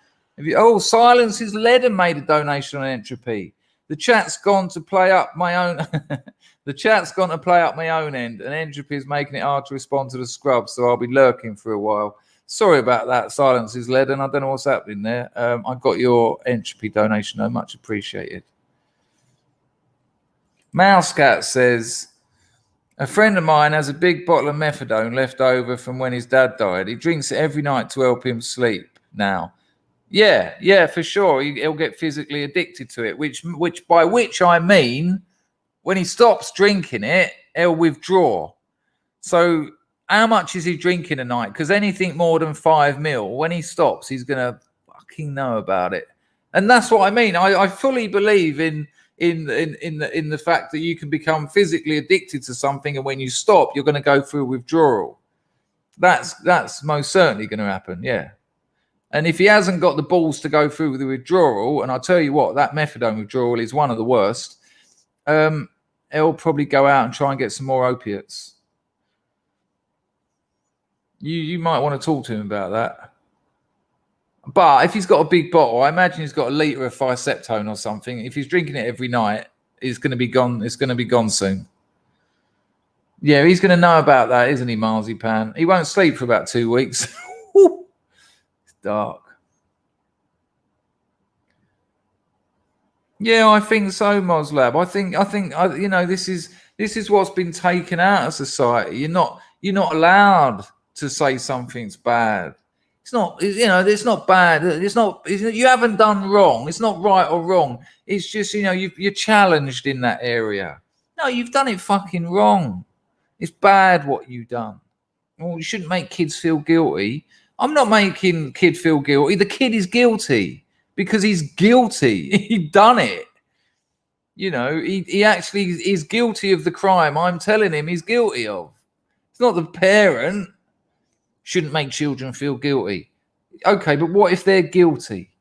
Silence is Lead and made a donation on Entropy. The chat's gone to play up my own. The chat's gone to play up my own end, and Entropy is making it hard to respond to the scrub, so I'll be lurking for a while. Sorry about that. Silence is Lead, and I don't know what's happening there. I got your Entropy donation, though. Much appreciated. Mousecat says, a friend of mine has a big bottle of methadone left over from when his dad died. He drinks it every night to help him sleep now. Yeah, for sure. He'll get physically addicted to it, which I mean, when he stops drinking it, he'll withdraw. So how much is he drinking a night? Because anything more than 5 ml, when he stops, he's going to fucking know about it. And that's what I mean. I fully believe in the fact that you can become physically addicted to something, and when you stop, you're going to go through withdrawal. That's most certainly going to happen, yeah. And if he hasn't got the balls to go through with the withdrawal, and I'll tell you what, that methadone withdrawal is one of the worst. he'll probably go out and try and get some more opiates. You might want to talk to him about that. But if he's got a big bottle, I imagine he's got a litre of Ficeptone or something. If he's drinking it every night, it's going to be gone. It's going to be gone soon. Yeah, he's going to know about that, isn't he, Marzipan? He won't sleep for about 2 weeks. It's dark. Yeah, I think so, Moslab. I think, you know, this is what's been taken out of society. You're not allowed to say something's bad. It's not, you know, it's not bad. You haven't done wrong. It's not right or wrong. It's just, you know, you're challenged in that area. No, you've done it fucking wrong. It's bad what you've done. Well, you shouldn't make kids feel guilty. I'm not making kid feel guilty. The kid is guilty because he's guilty. He done it. You know, he actually is guilty of the crime I'm telling him he's guilty of. It's not the parent. Shouldn't make children feel guilty. Okay, but what if they're guilty?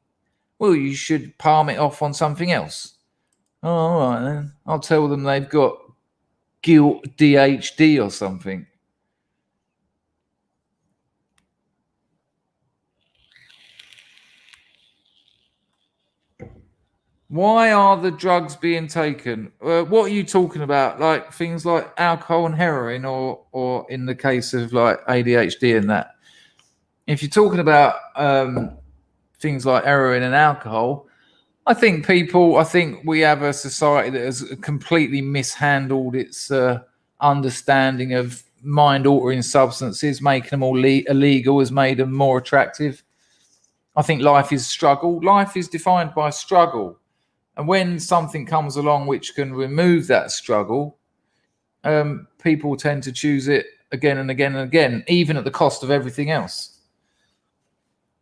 Well, you should palm it off on something else. Oh, all right then. I'll tell them they've got guilt DHD or something. Why are the drugs being taken? What are you talking about? Like things like alcohol and heroin, or in the case of like ADHD and that? If you're talking about things like heroin and alcohol, I think we have a society that has completely mishandled its understanding of mind-altering substances. Making them all illegal has made them more attractive. I think life is struggle. Life is defined by struggle. And when something comes along which can remove that struggle, people tend to choose it again and again and again, even at the cost of everything else.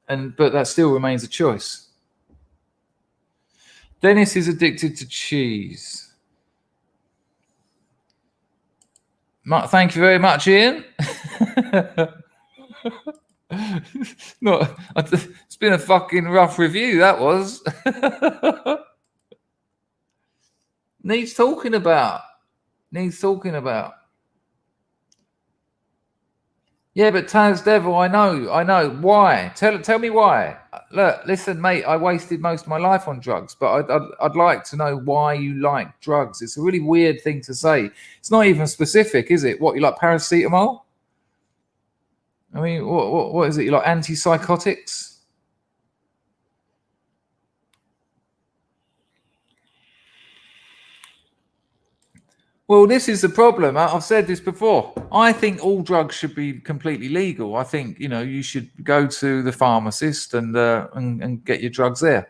But that still remains a choice. Dennis is addicted to cheese. Thank you very much, Ian. It's been a fucking rough review, that was. Needs talking about. Yeah, but Taz Devil, I know. Why? Tell me why. Look, listen, mate, I wasted most of my life on drugs, but I'd like to know why you like drugs. It's a really weird thing to say. It's not even specific, is it? What, you like paracetamol? I mean, what is it? You like antipsychotics? Well, this is the problem. I've said this before. I think all drugs should be completely legal. I think, you know, you should go to the pharmacist and get your drugs there.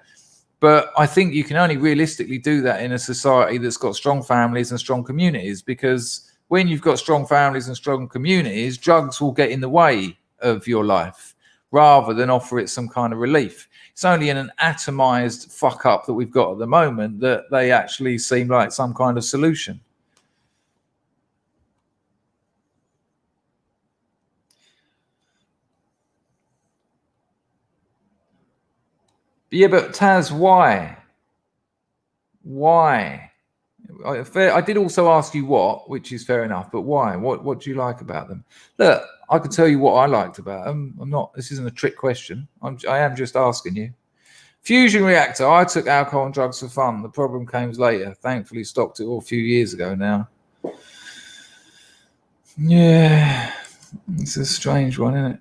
But I think you can only realistically do that in a society that's got strong families and strong communities, because when you've got strong families and strong communities, drugs will get in the way of your life rather than offer it some kind of relief. It's only in an atomized fuck up that we've got at the moment that they actually seem like some kind of solution. Yeah, but Taz, why? Why? I did also ask you what, which is fair enough, but why? What do you like about them? Look, I can tell you what I liked about them. This isn't a trick question. I am just asking you. Fusion reactor. I took alcohol and drugs for fun. The problem came later. Thankfully, stopped it all a few years ago now. Yeah, it's a strange one, isn't it?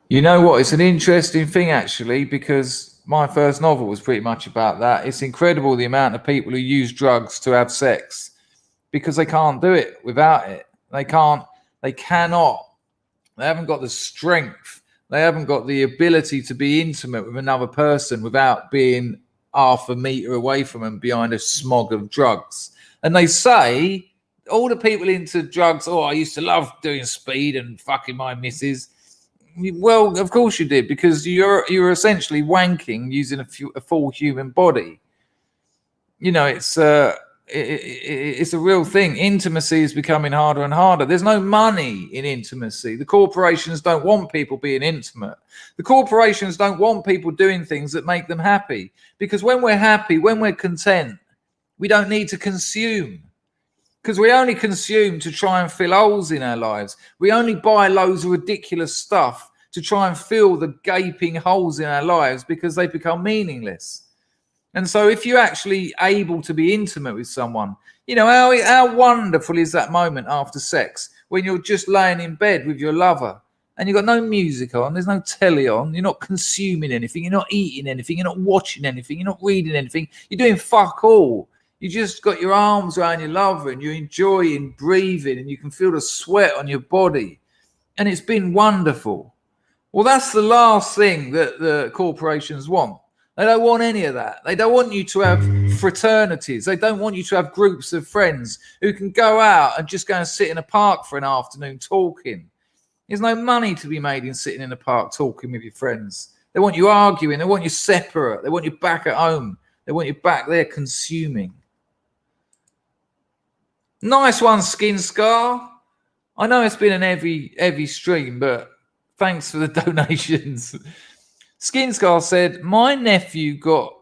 You know what? It's an interesting thing, actually, because my first novel was pretty much about that. It's incredible the amount of people who use drugs to have sex because they can't do it without it. They cannot. They haven't got the strength. They haven't got the ability to be intimate with another person without being half a meter away from them behind a smog of drugs. And they say, all the people into drugs, I used to love doing speed and fucking my missus. Well, of course you did, because you're essentially wanking using a full human body. You know, it's it's a real thing. Intimacy is becoming harder and harder. There's no money in intimacy. The corporations don't want people being intimate. The corporations don't want people doing things that make them happy, because when we're happy, when we're content, we don't need to consume, because we only consume to try and fill holes in our lives. We only buy loads of ridiculous stuff to try and fill the gaping holes in our lives, because they become meaningless. And so if you're actually able to be intimate with someone, you know, how wonderful is that moment after sex when you're just laying in bed with your lover and you've got no music on, there's no telly on, you're not consuming anything, you're not eating anything, you're not watching anything, you're not reading anything, you're doing fuck all. You just got your arms around your lover and you're enjoying breathing and you can feel the sweat on your body. And it's been wonderful. Well, that's the last thing that the corporations want. They don't want any of that. They don't want you to have fraternities. They don't want you to have groups of friends who can go out and just go and sit in a park for an afternoon talking. There's no money to be made in sitting in a park talking with your friends. They want you arguing. They want you separate. They want you back at home. They want you back there consuming. Nice one, Skin Scar. I know it's been an heavy stream, but thanks for the donations. Skin Scar said, my nephew got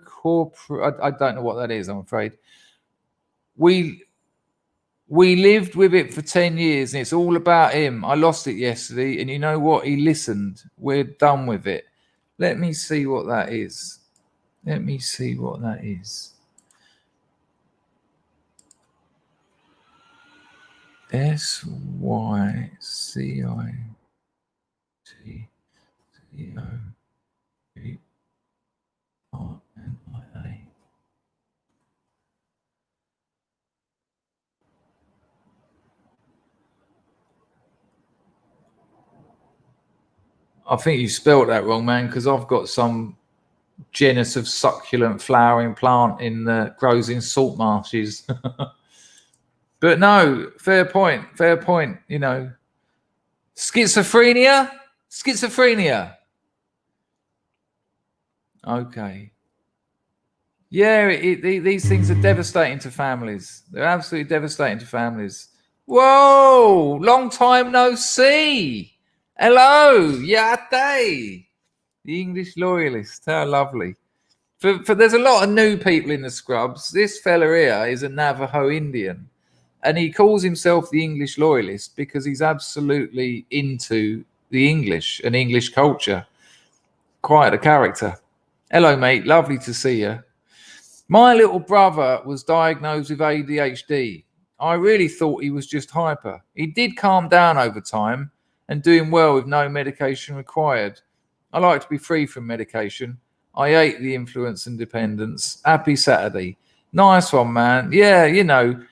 corporate. I don't know what that is, I'm afraid. We lived with it for 10 years and it's all about him. I lost it yesterday and you know what? He listened. We're done with it. Let me see what that is. Let me see what that is. SYCITCORNIA. I think you spelled that wrong, man, because I've got some genus of succulent flowering plant grows in salt marshes. But no, fair point, you know. Schizophrenia. Okay. Yeah, these things are devastating to families. They're absolutely devastating to families. Whoa, long time no see. Hello, Yate. The English loyalist. How lovely. For there's a lot of new people in the scrubs. This fella here is a Navajo Indian. And he calls himself the English loyalist because he's absolutely into the English and English culture. Quite a character. Hello, mate. Lovely to see you. My little brother was diagnosed with ADHD. I really thought he was just hyper. He did calm down over time and doing well with no medication required. I like to be free from medication. I hate the influence and dependence. Happy Saturday. Nice one, man. Yeah, you know.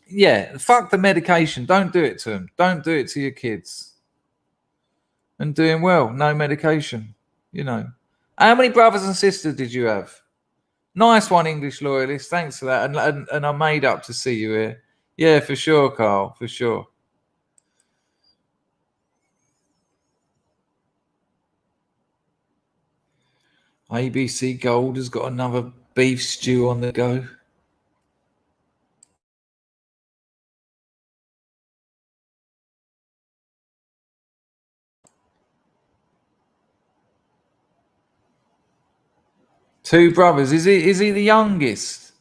Yeah, fuck the medication. Don't do it to them. Don't do it to your kids. And doing well, no medication, you know. How many brothers and sisters did you have? Nice one, English loyalist. Thanks for that. And I'm made up to see you here. Yeah, for sure, Carl, for sure. ABC Gold has got another beef stew on the go. Two brothers. Is he the youngest?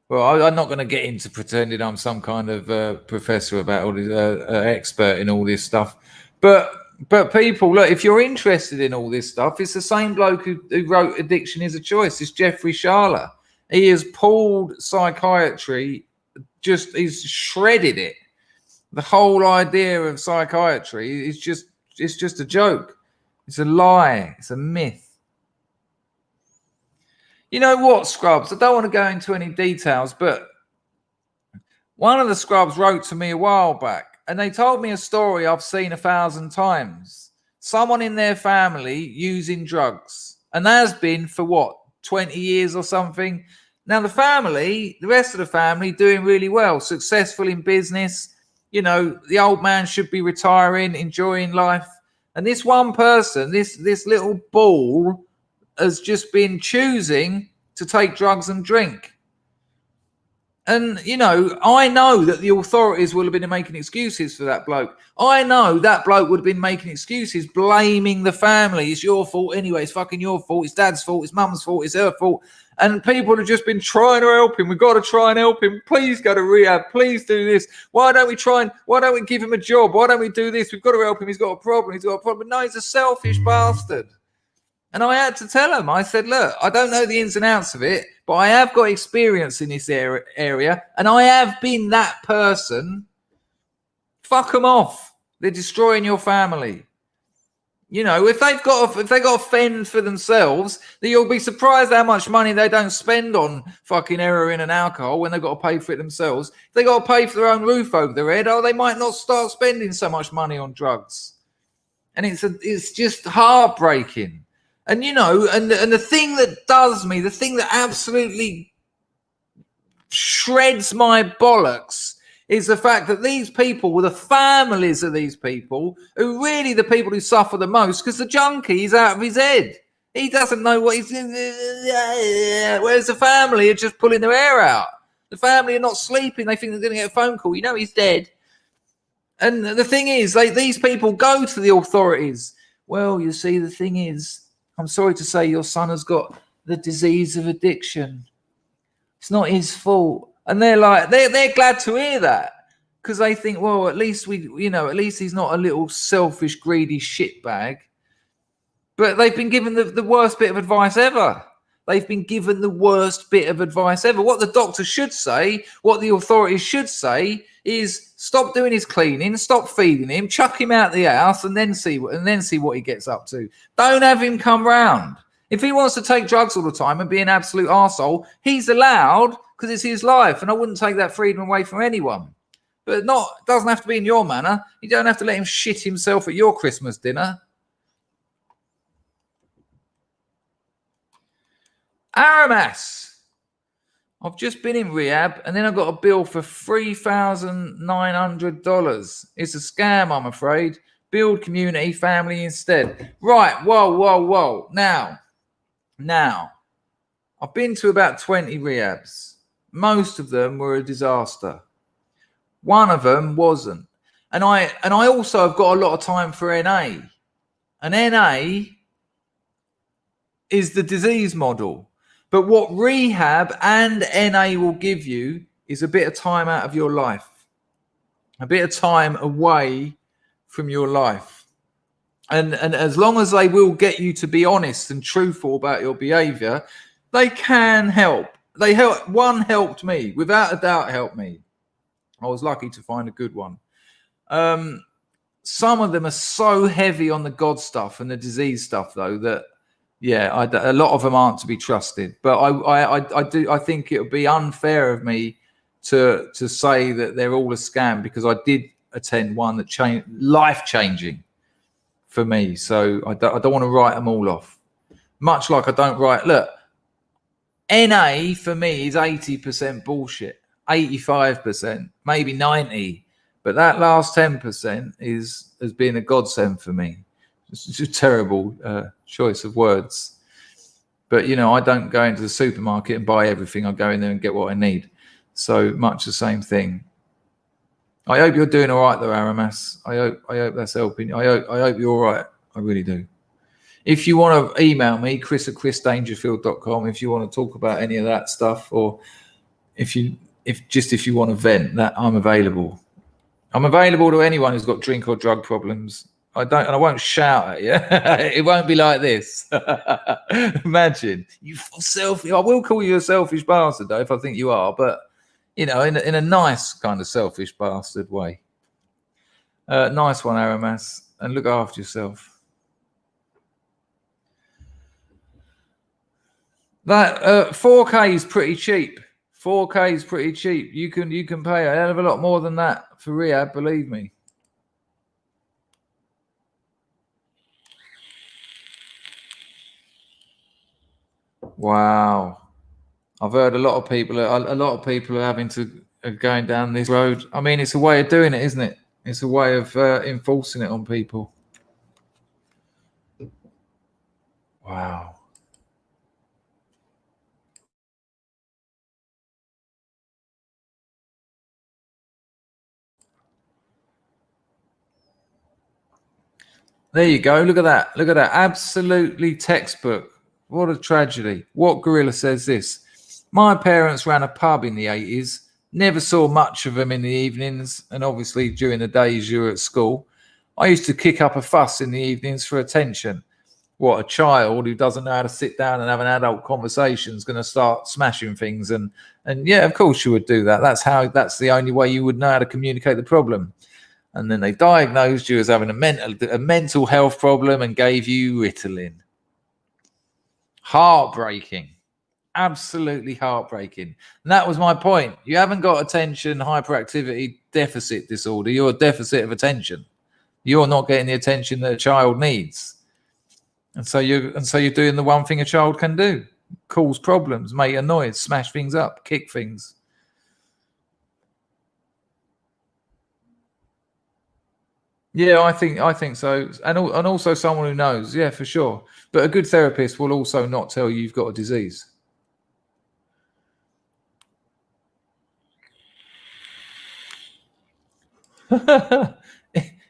Well, I'm not going to get into pretending I'm some kind of professor about all this, expert in all this stuff. But people, look, if you're interested in all this stuff, it's the same bloke who wrote Addiction is a Choice. It's Jeffrey Sharla. He has pulled psychiatry, he's shredded it. The whole idea of psychiatry is just a joke. It's a lie. It's a myth. You know what, Scrubs? I don't want to go into any details, but one of the Scrubs wrote to me a while back, and they told me a story I've seen 1,000 times. Someone in their family using drugs, and that has been for what, 20 years or something. Now the rest of the family doing really well, successful in business. You know, the old man should be retiring, enjoying life. And this one person, this little ball, has just been choosing to take drugs and drink. And, you know, I know that the authorities will have been making excuses for that bloke. I know that bloke would have been making excuses, blaming the family. It's your fault anyway. It's fucking your fault. It's dad's fault. It's mum's fault. It's her fault. And people have just been trying to help him. We've got to try and help him. Please go to rehab. Please do this. Why don't we give him a job? Why don't we do this? We've got to help him. He's got a problem. No, he's a selfish bastard. And I had to tell him, I said, look, I don't know the ins and outs of it, but I have got experience in this area, and I have been that person. Fuck them off. They're destroying your family. You know, if they've got to fend for themselves, then you'll be surprised how much money they don't spend on fucking heroin and alcohol when they've got to pay for it themselves. If they got to pay for their own roof over their head, they might not start spending so much money on drugs. And it's just heartbreaking. And, you know, and the thing that does me, the thing that absolutely shreds my bollocks is the fact that these people, the families of these people, are really the people who suffer the most, because the junkie is out of his head. He doesn't know what he's doing. Whereas the family are just pulling their hair out. The family are not sleeping. They think they're going to get a phone call. You know he's dead. And the thing is, these people go to the authorities. Well, you see, the thing is, I'm sorry to say your son has got the disease of addiction. It's not his fault. And they're like, they're glad to hear that, because they think, well, at least at least he's not a little selfish, greedy shitbag. But they've been given the worst bit of advice ever. They've been given the worst bit of advice ever. What the doctor should say, what the authorities should say, is stop doing his cleaning, stop feeding him, chuck him out the house, and then see what he gets up to. Don't have him come round. If he wants to take drugs all the time and be an absolute arsehole, he's allowed, because it's his life, and I wouldn't take that freedom away from anyone. But it doesn't have to be in your manner. You don't have to let him shit himself at your Christmas dinner. Aramas. I've just been in rehab, and then I got a bill for $3,900. It's a scam, I'm afraid. Build community, family instead. Right, whoa. Now, I've been to about 20 rehabs. Most of them were a disaster. One of them wasn't. And I also have got a lot of time for NA. And NA is the disease model. But what rehab and NA will give you is a bit of time out of your life, a bit of time away from your life. And as long as they will get you to be honest and truthful about your behavior, they can help. One helped me, without a doubt helped me. I was lucky to find a good one. Some of them are so heavy on the God stuff and the disease stuff, though, that a lot of them aren't to be trusted. But I think it would be unfair of me to say that they're all a scam, because I did attend one that changed, life-changing for me. So I don't want to write them all off. Much like I don't write. Look, NA for me is 80% bullshit, 85%, maybe 90%. But that last 10% has been a godsend for me. It's a terrible choice of words. But, you know, I don't go into the supermarket and buy everything. I go in there and get what I need. So much the same thing. I hope you're doing all right, though, Aramas. I hope that's helping. I hope you're all right. I really do. If you want to email me, chris@chrisdangerfield.com, if you want to talk about any of that stuff, or if you want to vent, that I'm available. I'm available to anyone who's got drink or drug problems. I won't shout at you. It won't be like this. Imagine you selfish. I will call you a selfish bastard, though, if I think you are, but you know, in a nice kind of selfish bastard way. Nice one, Aramas, and look after yourself. That 4K is pretty cheap. 4K is pretty cheap. You can pay a hell of a lot more than that for rehab, believe me. Wow, I've heard a lot of people are having to going down this road. I mean, it's a way of doing it, isn't it? It's a way of enforcing it on people. Wow. There you go. Look at that. Look at that. Absolutely textbook. What a tragedy. What gorilla says this? My parents ran a pub in the 80s. Never saw much of them in the evenings. And obviously during the days you were at school. I used to kick up a fuss in the evenings for attention. What, a child who doesn't know how to sit down and have an adult conversation is going to start smashing things. And yeah, of course you would do that. That's the only way you would know how to communicate the problem. And then they diagnosed you as having a mental health problem and gave you Ritalin. Heartbreaking. Absolutely heartbreaking. And that was my point. You haven't got attention hyperactivity deficit disorder. You're a deficit of attention. You're not getting the attention that a child needs. And so you're doing the one thing a child can do. Cause problems, make a noise, smash things up, kick things. Yeah, I think so. And also someone who knows, yeah, for sure. But a good therapist will also not tell you you've got a disease.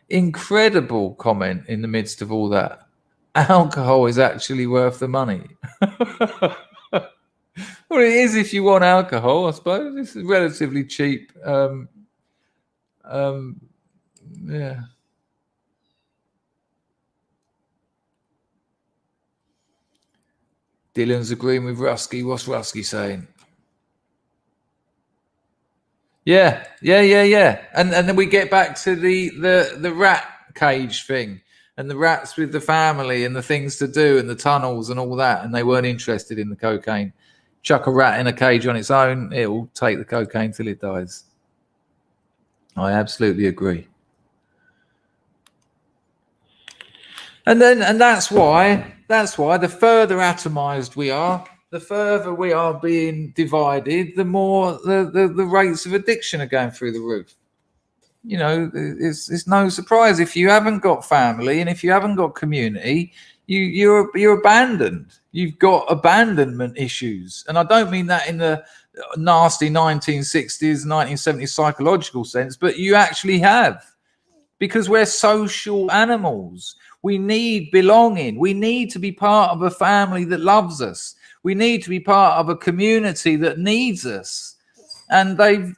Incredible comment in the midst of all that. Alcohol is actually worth the money. Well, it is if you want alcohol, I suppose. This is relatively cheap. Yeah. Dylan's agreeing with Rusky. What's Rusky saying? Yeah. And then we get back to the rat cage thing and the rats with the family and the things to do and the tunnels and all that. And they weren't interested in the cocaine. Chuck a rat in a cage on its own, it will take the cocaine till it dies. I absolutely agree. And that's why the further atomized we are, the further we are being divided, the more the rates of addiction are going through the roof. You know, it's no surprise if you haven't got family and if you haven't got community, you're abandoned. You've got abandonment issues. And I don't mean that in the nasty 1960s, 1970s psychological sense, but you actually have. Because we're social animals. We need belonging. We need to be part of a family that loves us. We need to be part of a community that needs us. And they've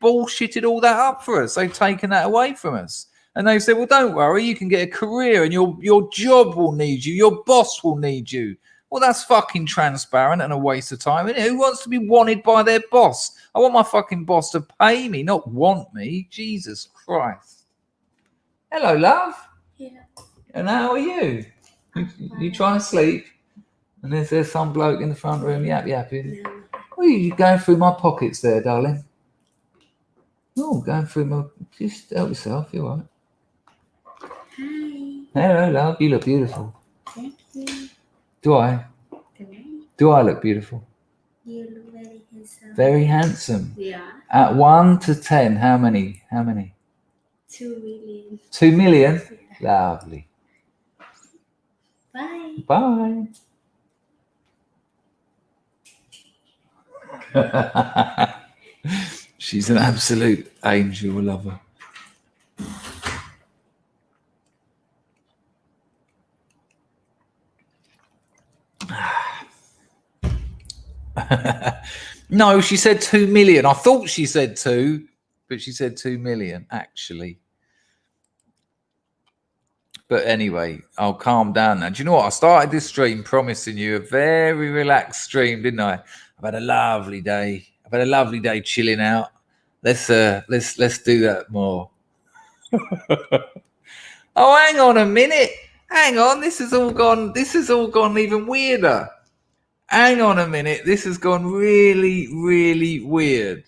bullshitted all that up for us. They've taken that away from us. And they said, well, don't worry, you can get a career and your job will need you. Your boss will need you. Well, that's fucking transparent and a waste of time, isn't it? Who wants to be wanted by their boss? I want my fucking boss to pay me, not want me. Jesus Christ. Hello, love. Yeah. And how are you? You trying to sleep? And there's some bloke in the front room yapping. No. Oh, you going through my pockets there, darling? Oh, going through my... Just help yourself, you're all right. Hi. Hello, love. You look beautiful. Thank you. Do I? Tonight, Do I look beautiful? you look very handsome. Very handsome. Yeah. At 1 to 10, how many? 2 million. 2 million? Yeah. Lovely. Bye. Bye. She's an absolute angel lover. No, she said 2 million. I thought she said 2, but she said 2 million actually. But anyway, I'll calm down now. Do you know what? I started this stream promising you a very relaxed stream, didn't I? I've had a lovely day. I've had a lovely day chilling out. Let's do that more. Oh, hang on a minute. Hang on. This has all gone even weirder. Hang on a minute. This has gone really, really weird.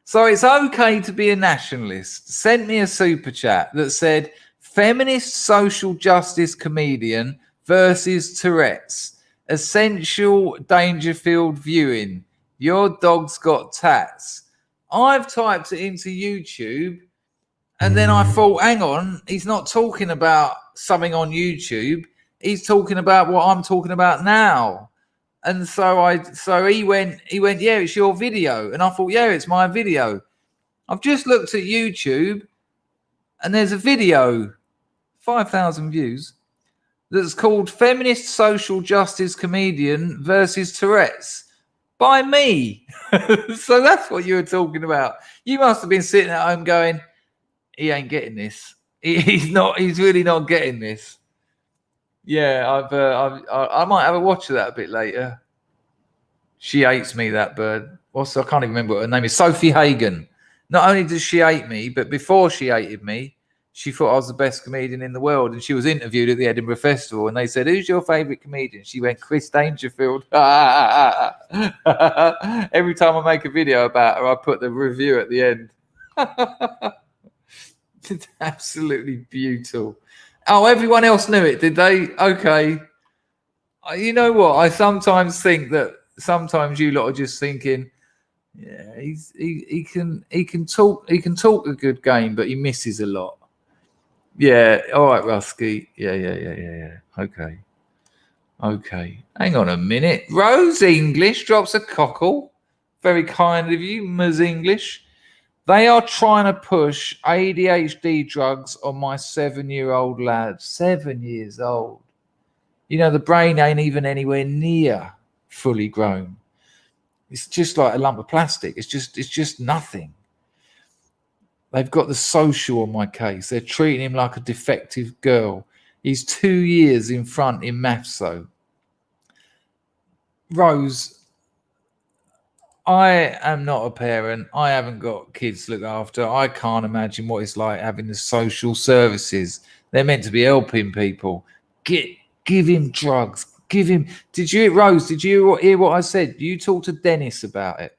So it's okay to be a nationalist. Sent me a super chat that said, feminist social justice comedian versus Tourette's. Essential Dangerfield viewing. Your dog's got tats. I've typed it into YouTube and then I thought, hang on, he's not talking about something on YouTube. He's talking about what I'm talking about now. And so he went, yeah, it's your video. And I thought, yeah, it's my video. I've just looked at YouTube and there's a video. 5,000 views. That's called Feminist Social Justice Comedian versus Tourette's by me. So that's what you were talking about. You must have been sitting at home going, he ain't getting this. He's really not getting this. Yeah, I might have a watch of that a bit later. She hates me, that bird. I can't even remember what her name is. Sophie Hagen. Not only does she hate me, but before she hated me, she thought I was the best comedian in the world. And she was interviewed at the Edinburgh Festival. And they said, who's your favourite comedian? She went, Chris Dangerfield. Every time I make a video about her, I put the review at the end. It's absolutely beautiful. Oh, everyone else knew it, did they? Okay. You know what? I sometimes think that sometimes you lot are just thinking, yeah, he can talk a good game, but he misses a lot. Yeah, all right, Rusky. Yeah. Okay. Hang on a minute. Rose English drops a cockle. Very kind of you, Ms. English. They are trying to push ADHD drugs on my 7-year-old lad. 7 years old. You know, the brain ain't even anywhere near fully grown. It's just like a lump of plastic. It's just nothing. They've got the social on my case. They're treating him like a defective girl. He's 2 years in front in maths, though. Rose, I am not a parent. I haven't got kids to look after. I can't imagine what it's like having the social services. They're meant to be helping people. Give him drugs. Rose, did you hear what I said? You talk to Dennis about it.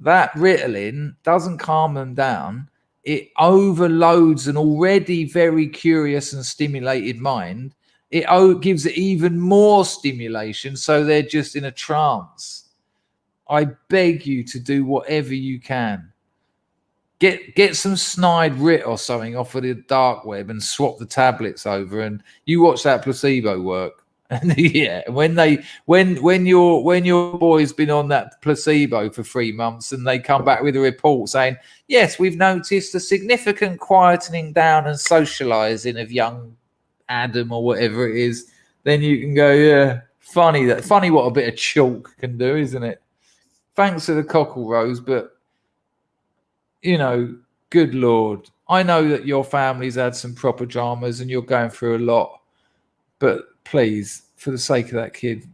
That Ritalin doesn't calm them down. It overloads an already very curious and stimulated mind. It gives it even more stimulation, so they're just in a trance. I beg you to do whatever you can. Get some snide Rit or something off of the dark web and swap the tablets over, and you watch that placebo work. And yeah, when your boy's been on that placebo for 3 months and they come back with a report saying, yes, we've noticed a significant quietening down and socializing of young Adam or whatever it is, then you can go, yeah, funny what a bit of chalk can do, isn't it? Thanks for the cockle, Rose, but you know, good Lord, I know that your family's had some proper dramas and you're going through a lot, but please, for the sake of that kid,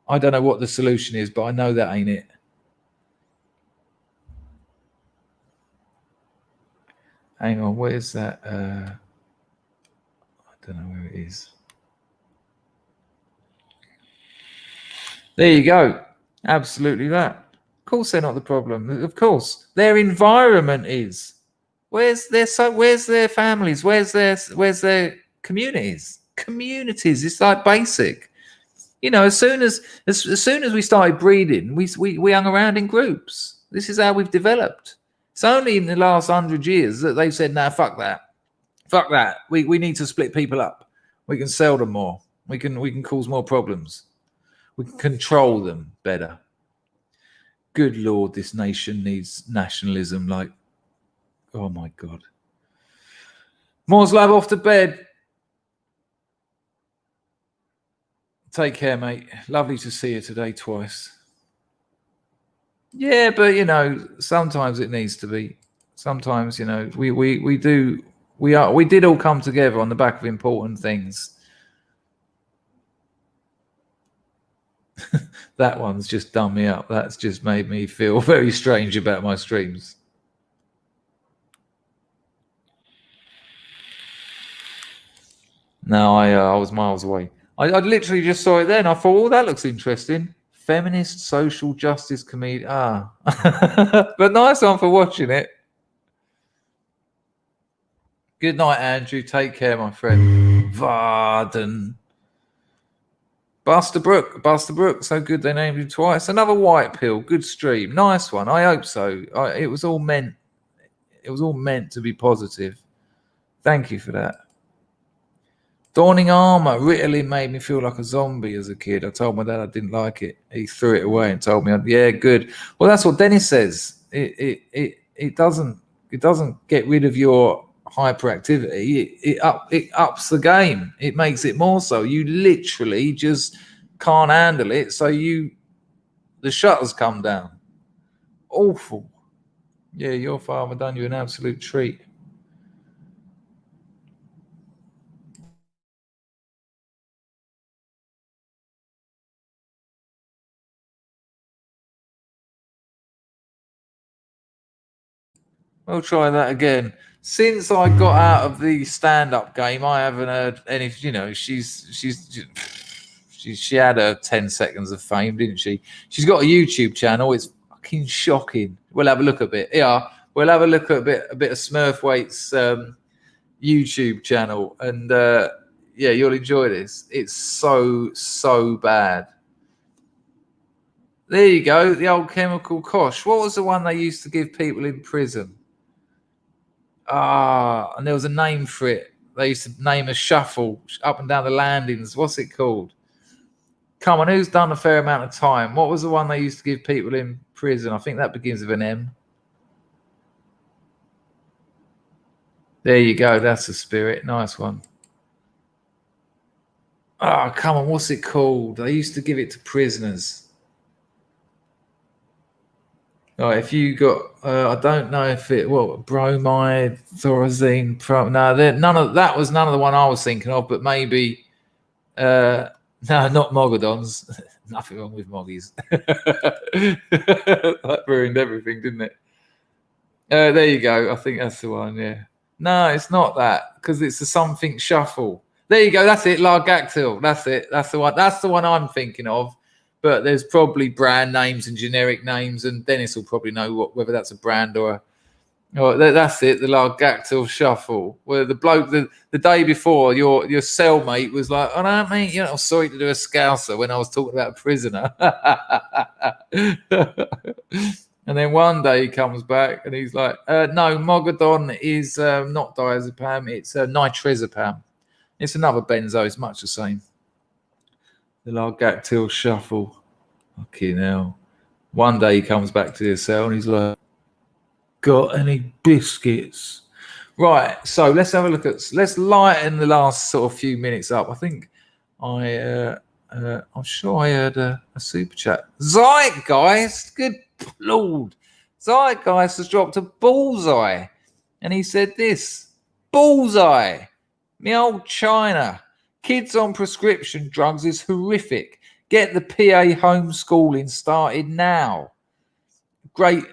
I don't know what the solution is, but I know that ain't it. Hang on, where's that? I don't know where it is. There you go. Absolutely that. Of course they're not the problem. Of course. Their environment is. Where's their families? Where's their communities? Communities. It's like basic. You know, as soon as we started breeding, we hung around in groups. This is how we've developed. It's only in the last 100 years that they've said, nah, fuck that. Fuck that. We need to split people up. We can sell them more. We can cause more problems. We can control them better. Good Lord, this nation needs nationalism. Like, oh my God. Moore's Lab off to bed. Take care, mate. Lovely to see you today twice. Yeah, but you know, sometimes it needs to be. Sometimes, you know, we did all come together on the back of important things. That one's just done me up. That's just made me feel very strange about my streams. No, I was miles away. I literally just saw it then. I thought, oh, that looks interesting. Feminist social justice comedian. But nice one for watching it. Good night, Andrew. Take care, my friend. Varden. Buster Brook. So good they named him twice. Another white pill. Good stream. Nice one. I hope so. It was all meant to be positive. Thank you for that. Dawning Armour. Ritalin made me feel like a zombie as a kid. I told my dad I didn't like it. He threw it away and told me, yeah, good. Well, that's what Dennis says. It doesn't get rid of your hyperactivity, it ups the game. It makes it more so. You literally just can't handle it, so the shutters come down. Awful. Yeah, your father done you an absolute treat. We'll try that again. Since I got out of the stand-up game, I haven't heard any. You know, she had her 10 seconds of fame, didn't she? She's got a YouTube channel. It's fucking shocking. We'll have a look at it. Yeah, we'll have a look at a bit of Smurfwaite's YouTube channel, and yeah, you'll enjoy this. It's so bad. There you go. The old chemical kosh. What was the one they used to give people in prison? And there was a name for it. They used to name a shuffle up and down the landings. What's it called? Come on, who's done a fair amount of time? What was the one they used to give people in prison? I think that begins with an M. There you go. That's the spirit. Nice one. Oh, come on. What's it called? They used to give it to prisoners. Oh, if you got, I don't know if it, bromide, thorazine, none of the one I was thinking of, but maybe, no, not Mogadons. Nothing wrong with Moggies. That ruined everything, didn't it? There you go. I think that's the one. Yeah. No, it's not that, because it's a something shuffle. There you go. That's it. Largactyl. That's it. That's the one. That's the one I'm thinking of. But there's probably brand names and generic names, and Dennis will probably know whether that's a brand or that's it, the Largactyl shuffle. Where the bloke the day before, your cellmate was like, "Oh no, mate, you know, I'm sorry to do a scouser," when I was talking about a prisoner. And then one day he comes back and he's like, "No, Mogadon is not diazepam; it's nitrazepam. It's another benzo. It's much the same." The Largactyl shuffle. Fucking hell. One day he comes back to the cell and he's like, "Got any biscuits?" Right, so let's have a look let's lighten the last sort of few minutes up. I think I'm sure I heard a super chat. Zeitgeist, good lord. Zeitgeist has dropped a bullseye. And he said this, bullseye, me old China. Kids on prescription drugs is horrific. Get the PA homeschooling started now. Great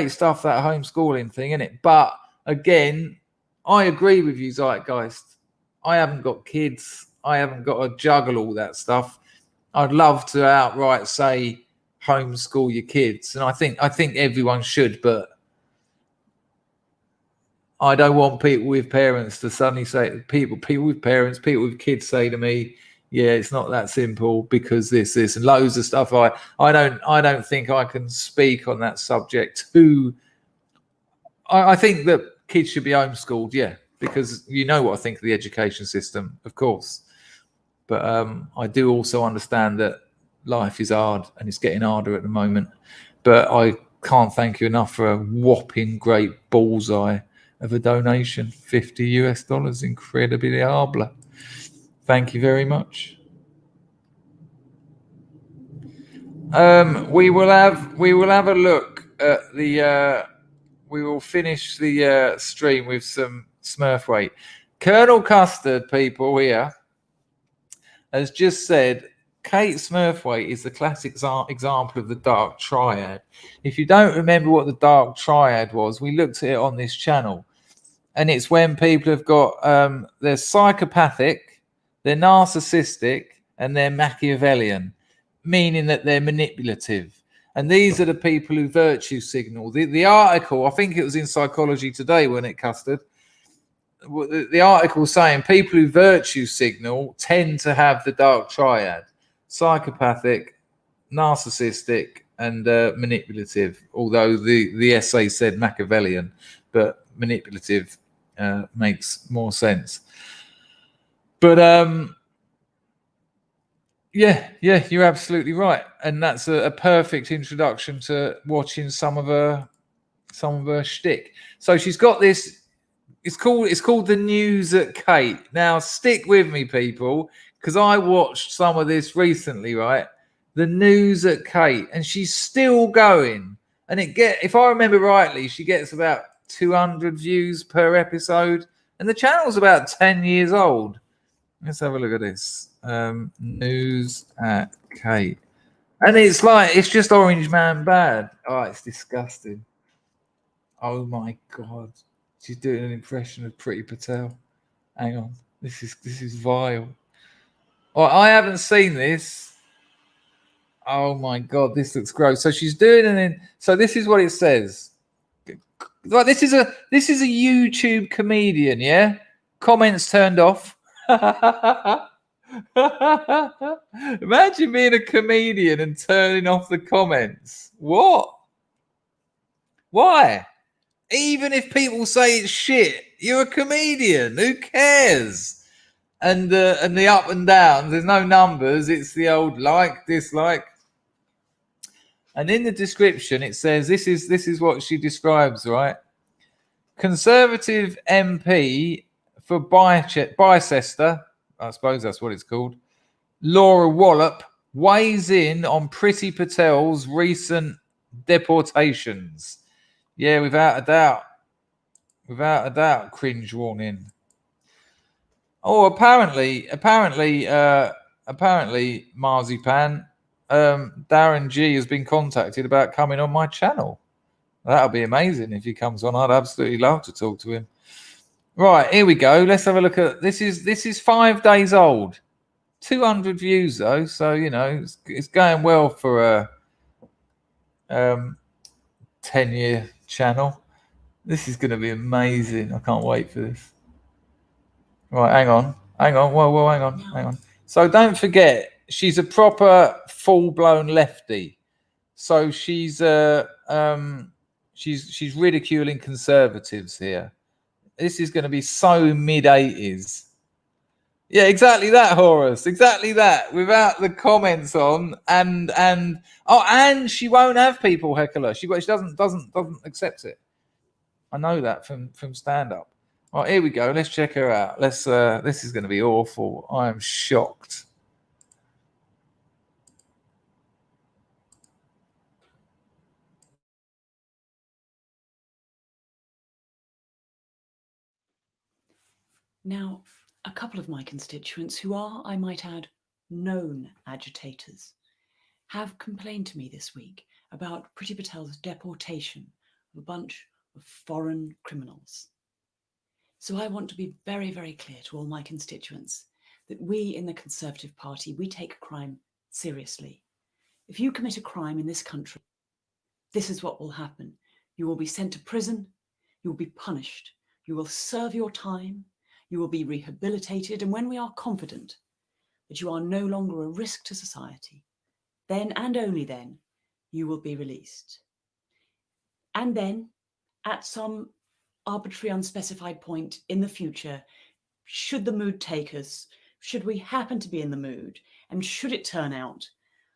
stuff, that homeschooling thing, isn't it? But again, I agree with you, Zeitgeist. I haven't got kids. I haven't got to juggle all that stuff. I'd love to outright say homeschool your kids, and I think everyone should, but I don't want people with parents to suddenly say, people with parents, people with kids say to me, "Yeah, it's not that simple because this, and loads of stuff." I don't think I can speak on that subject. I think that kids should be homeschooled, yeah, because you know what I think of the education system, of course. But I do also understand that life is hard and it's getting harder at the moment. But I can't thank you enough for a whopping great bullseye of a donation, $50 incredibly humble. Thank you very much. We will have a look at the. We will finish the stream with some Smurfwaite. Colonel Custard, people here, has just said Kate Smurfwaite is the classic example of the dark triad. If you don't remember what the dark triad was, we looked at it on this channel. And it's when people have got, they're psychopathic, they're narcissistic, and they're Machiavellian, meaning that they're manipulative. And these are the people who virtue signal. The article, I think it was in Psychology Today, when it Custard, the article saying people who virtue signal tend to have the dark triad: psychopathic, narcissistic, and manipulative. Although the essay said Machiavellian, but manipulative makes more sense. But yeah, you're absolutely right, and that's a perfect introduction to watching some of her shtick. So she's got this It's called The News at Kate. Now stick with me, people, because I watched some of this recently, right? The News at Kate, and she's still going. And if I remember rightly, she gets about 200 views per episode, and the channel's about 10 years old. Let's have a look at this. News at Kate. And it's just Orange Man bad. Oh, it's disgusting. Oh my God. She's doing an impression of Priti Patel. Hang on. This is vile. Oh, I haven't seen this. Oh my God, this looks gross. So she's doing so this is what it says. Like, this is a YouTube comedian, yeah? Comments turned off. Imagine being a comedian and turning off the comments. What? Why? Even if people say it's shit, you're a comedian. Who cares? And the up and down, there's no numbers. It's the old like, dislike. And in the description, it says this is what she describes, right? Conservative MP for Bicester, I suppose that's what it's called. Laura Wallop weighs in on Priti Patel's recent deportations. Yeah, without a doubt. Without a doubt, cringe warning. Oh, apparently, Marzipan, Darren G has been contacted about coming on my channel. That'll be amazing if he comes on. I'd absolutely love to talk to him. Right, here we go. Let's have a look at this. This is 5 days old. 200 views though, so you know it's going well for a 10-year channel. This is going to be amazing. I can't wait for this. Right, hang on. Whoa, hang on. So don't forget, she's a proper full-blown lefty. So she's ridiculing conservatives here. This is going to be so mid-80s. Yeah, exactly that, Horace. Exactly that. Without the comments on, and she won't have people heckle her. She doesn't accept it. I know that from stand-up. All right, here we go. Let's check her out. This is going to be awful. I am shocked. Now, a couple of my constituents, who are, I might add, known agitators, have complained to me this week about Priti Patel's deportation of a bunch of foreign criminals. So I want to be very, very clear to all my constituents that we in the Conservative Party, we take crime seriously. If you commit a crime in this country, this is what will happen. You will be sent to prison, you will be punished, you will serve your time, you will be rehabilitated, and when we are confident that you are no longer a risk to society, then and only then you will be released. And then, at some arbitrary, unspecified point in the future, should the mood take us, should we happen to be in the mood, and should it turn out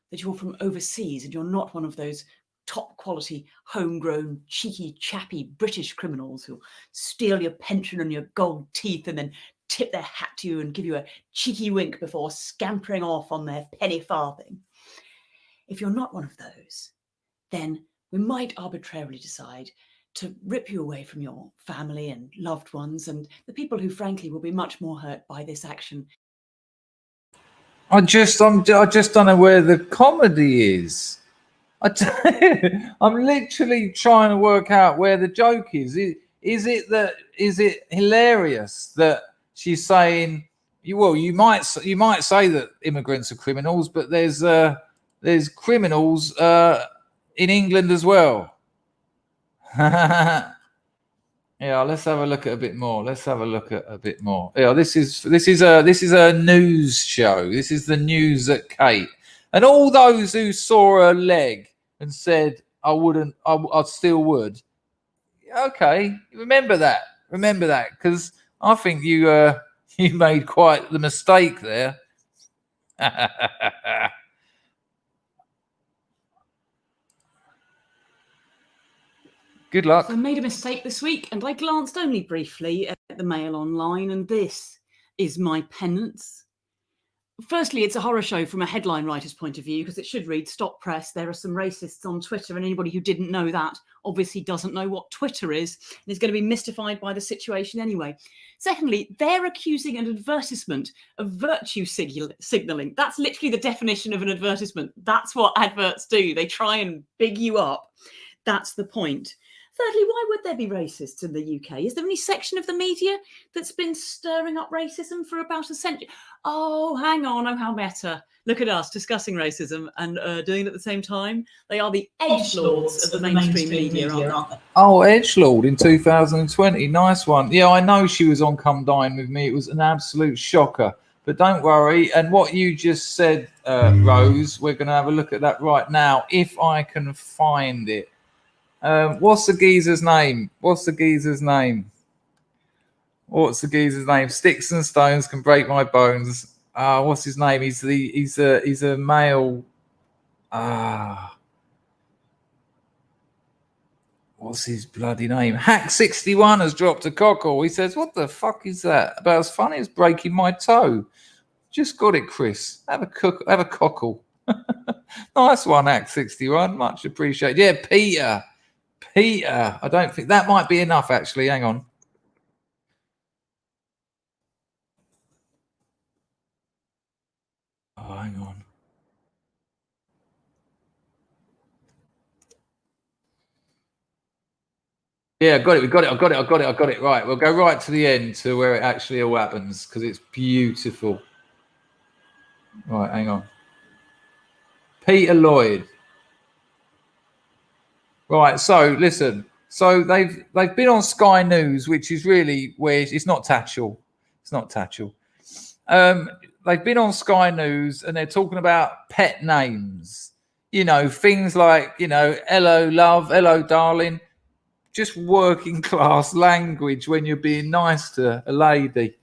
that you're from overseas and you're not one of those top quality, homegrown, cheeky, chappy British criminals who steal your pension and your gold teeth and then tip their hat to you and give you a cheeky wink before scampering off on their penny farthing. If you're not one of those, then we might arbitrarily decide to rip you away from your family and loved ones and the people who, frankly, will be much more hurt by this action. I just don't know where the comedy is. I'm literally trying to work out where the joke is. Is it hilarious that she's saying, you might say that immigrants are criminals, but there's criminals in England as well. Yeah, let's have a look at a bit more. Yeah, this is a news show. This is the News at Kate. And all those who saw her leg and said, I still would. Okay, remember that, because I think you made quite the mistake there. Good luck. So I made a mistake this week, and I glanced only briefly at the Mail online, and this is my penance. Firstly, it's a horror show from a headline writer's point of view, because it should read, "Stop press, there are some racists on Twitter," and anybody who didn't know that obviously doesn't know what Twitter is and is going to be mystified by the situation anyway. Secondly, they're accusing an advertisement of virtue signalling. That's literally the definition of an advertisement. That's what adverts do. They try and big you up. That's the point. Thirdly, why would there be racists in the UK? Is there any section of the media that's been stirring up racism for about a century? Oh, hang on. Oh, how meta. Look at us discussing racism and doing it at the same time. They are the edgelords of the mainstream media, aren't they? Oh, edgelord in 2020. Nice one. Yeah, I know she was on Come Dine With Me. It was an absolute shocker. But don't worry. And what you just said, Rose, we're going to have a look at that right now, if I can find it. What's the geezer's name? Sticks and stones can break my bones. What's his name? He's a male. What's his bloody name? Hack61 has dropped a cockle. He says, "What the fuck is that? About as funny as breaking my toe." Just got it, Chris. Have a cockle. Nice one, Hack61. Much appreciated. Yeah, Peter. I don't think that might be enough, actually. Hang on. Oh, hang on. Yeah, got it. I got it. Right. We'll go right to the end to where it actually all happens, because it's beautiful. Right, hang on. Peter Lloyd. Right, so listen. So they've been on Sky News, which is really where it's not Tatchell. They've been on Sky News and they're talking about pet names. You know, things like, you know, hello love, hello darling. Just working class language when you're being nice to a lady.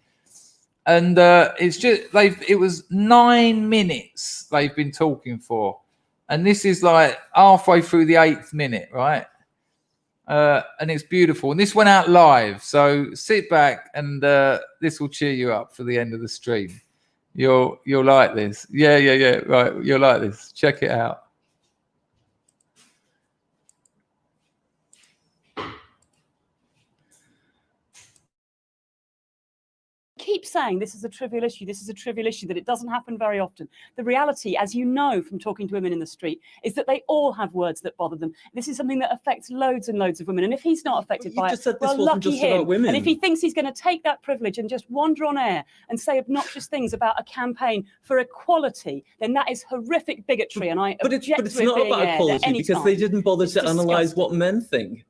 And it was 9 minutes they've been talking for. And this is like halfway through the 8th minute, right? And it's beautiful. And this went out live. So sit back and this will cheer you up for the end of the stream. You'll like this. Yeah. Right. You'll like this. Check it out. Keep saying this is a trivial issue, that it doesn't happen very often. The reality, as you know from talking to women in the street, is that they all have words that bother them. This is something that affects loads and loads of women. And if he's not affected by it, well, lucky him. And if he thinks he's going to take that privilege and just wander on air and say obnoxious things about a campaign for equality, then that is horrific bigotry. And but it's not about equality, because they didn't bother to analyse what men think.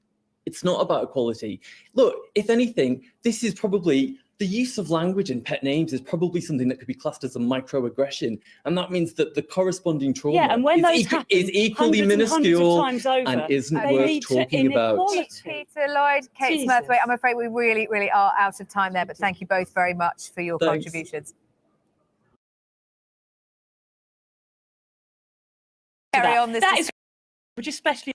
It's not about equality. Look, if anything, this is probably... The use of language in pet names is probably something that could be classed as a microaggression, and that means that the corresponding trauma and when is equally minuscule and isn't worth talking about. Peter Lloyd, Kate Smurthwaite, I'm afraid we really, really are out of time there, but thank you both very much for your contributions. Carry on this. That is, which especially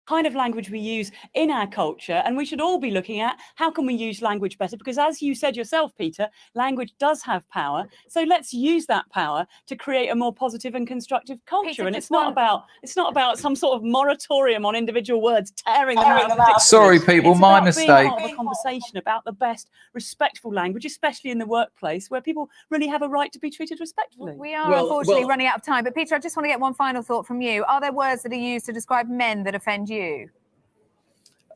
kind of language we use in our culture, and we should all be looking at how can we use language better, because as you said yourself, Peter, language does have power, so let's use that power to create a more positive and constructive culture. Peter, and it's not about some sort of moratorium on individual words, tearing them out. Sorry people, it's my about mistake. Being part of a conversation about the best respectful language, especially in the workplace where people really have a right to be treated respectfully. We are unfortunately running out of time, but Peter, I just want to get one final thought from you. Are there words that are used to describe men that offend you?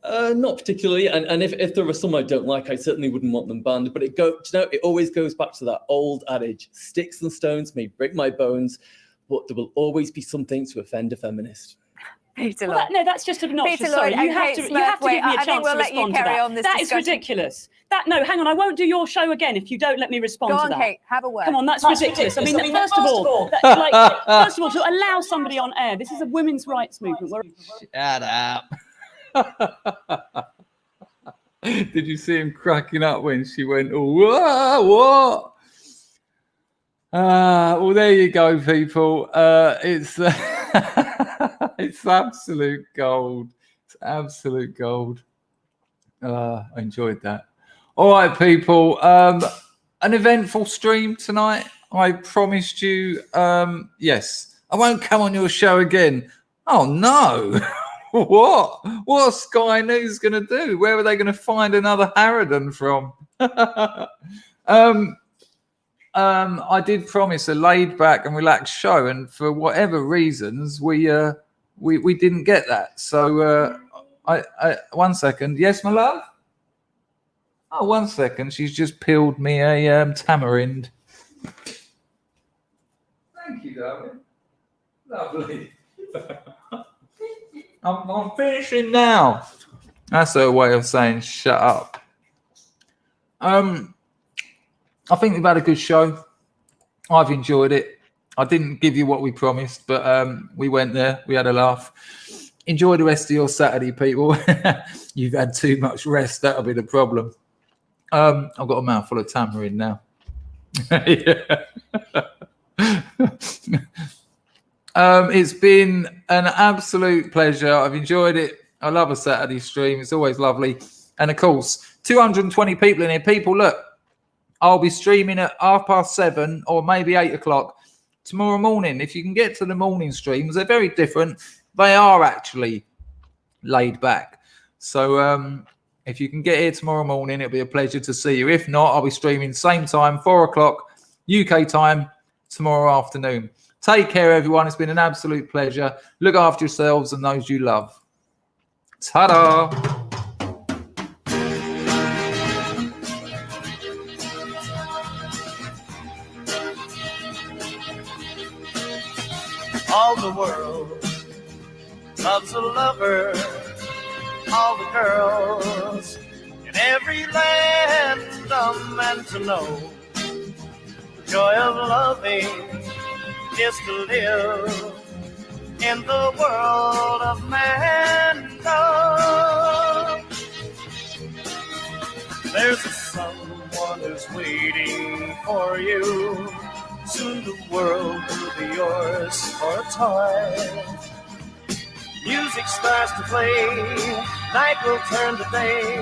Not particularly, and if there are some I don't like, I certainly wouldn't want them banned. But it always goes back to that old adage: sticks and stones may break my bones, but there will always be something to offend a feminist. Peter Lloyd. No, that's just obnoxious. Peter Sorry, Lloyd, you have to give me a chance to respond to that. That is ridiculous. No, hang on, I won't do your show again if you don't let me respond to that. Go on, Kate, have a word. Come on, that's ridiculous. I mean, first of all, to allow somebody on air, this is a women's rights movement. Shut up. Did you see him cracking up when she went, "Whoa, what?" Well, there you go, people. It's it's absolute gold. It's absolute gold. I enjoyed that. All right, people. An eventful stream tonight. I promised you. Yes, I won't come on your show again. Oh no. What? What's Sky News going to do? Where are they going to find another Harridan from? I did promise a laid back and relaxed show, and for whatever reasons, we didn't get that. So I 1 second. Yes, my love. Oh, 1 second. She's just peeled me a tamarind. Thank you, darling. Lovely. I'm finishing now. That's her way of saying shut up. I think we've had a good show. I've enjoyed it. I didn't give you what we promised, but we went there. We had a laugh. Enjoy the rest of your Saturday, people. You've had too much rest. That'll be the problem. I've got a mouthful of tamarind now. It's been an absolute pleasure. I've enjoyed it. I love a Saturday stream. It's always lovely. And of course, 220 people in here. People, look, I'll be streaming at 7:30 or maybe 8 o'clock tomorrow morning. If you can get to the morning streams, they're very different. They are actually laid back. So if you can get here tomorrow morning, it'll be a pleasure to see you. If not, I'll be streaming same time, 4 o'clock UK time tomorrow afternoon. Take care, everyone. It's been an absolute pleasure. Look after yourselves and those you love. Ta-da! All the world loves a lover. All the girls in every land are meant to know the joy of loving is to live in the world of man. There's someone who's waiting for you. Soon the world will be yours for a time. Music starts to play, night will turn to day.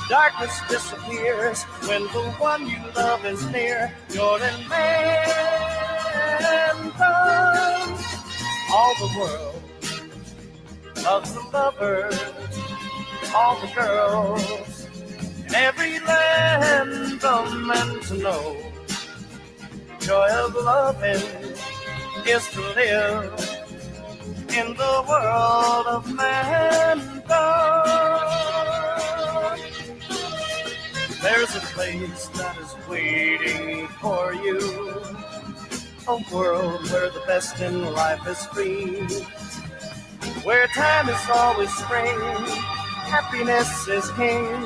Darkness disappears when the one you love is near. You're in man. All the world loves the lover. All the girls in every land are meant to know. Joy of loving is to live in the world of mankind. There's a place that is waiting for you, a world where the best in life is free, where time is always spring, happiness is king.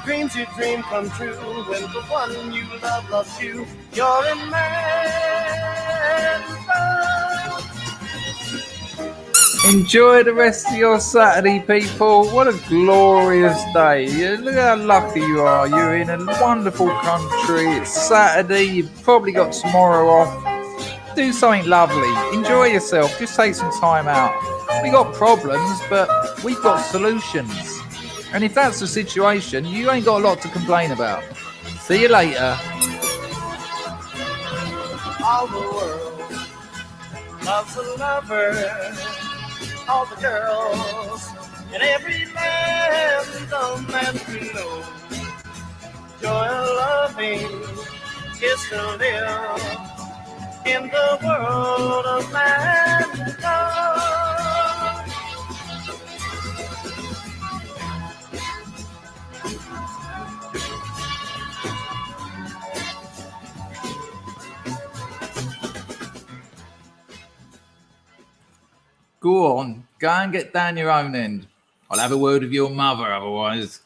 Dreams you dream come true when the one you love loves you. You're in man. Enjoy the rest of your Saturday, people. What a glorious day. Look how lucky you are. You're in a wonderful country. It's Saturday. You've probably got tomorrow off. Do something lovely. Enjoy yourself. Just take some time out. We got problems, but we've got solutions. And if that's the situation, you ain't got a lot to complain about. See you later. All the world loves a lover. All the girls in every land are meant to know. Joy of loving is to live in the world of mankind. Go on, go and get down your own end. I'll have a word with your mother otherwise.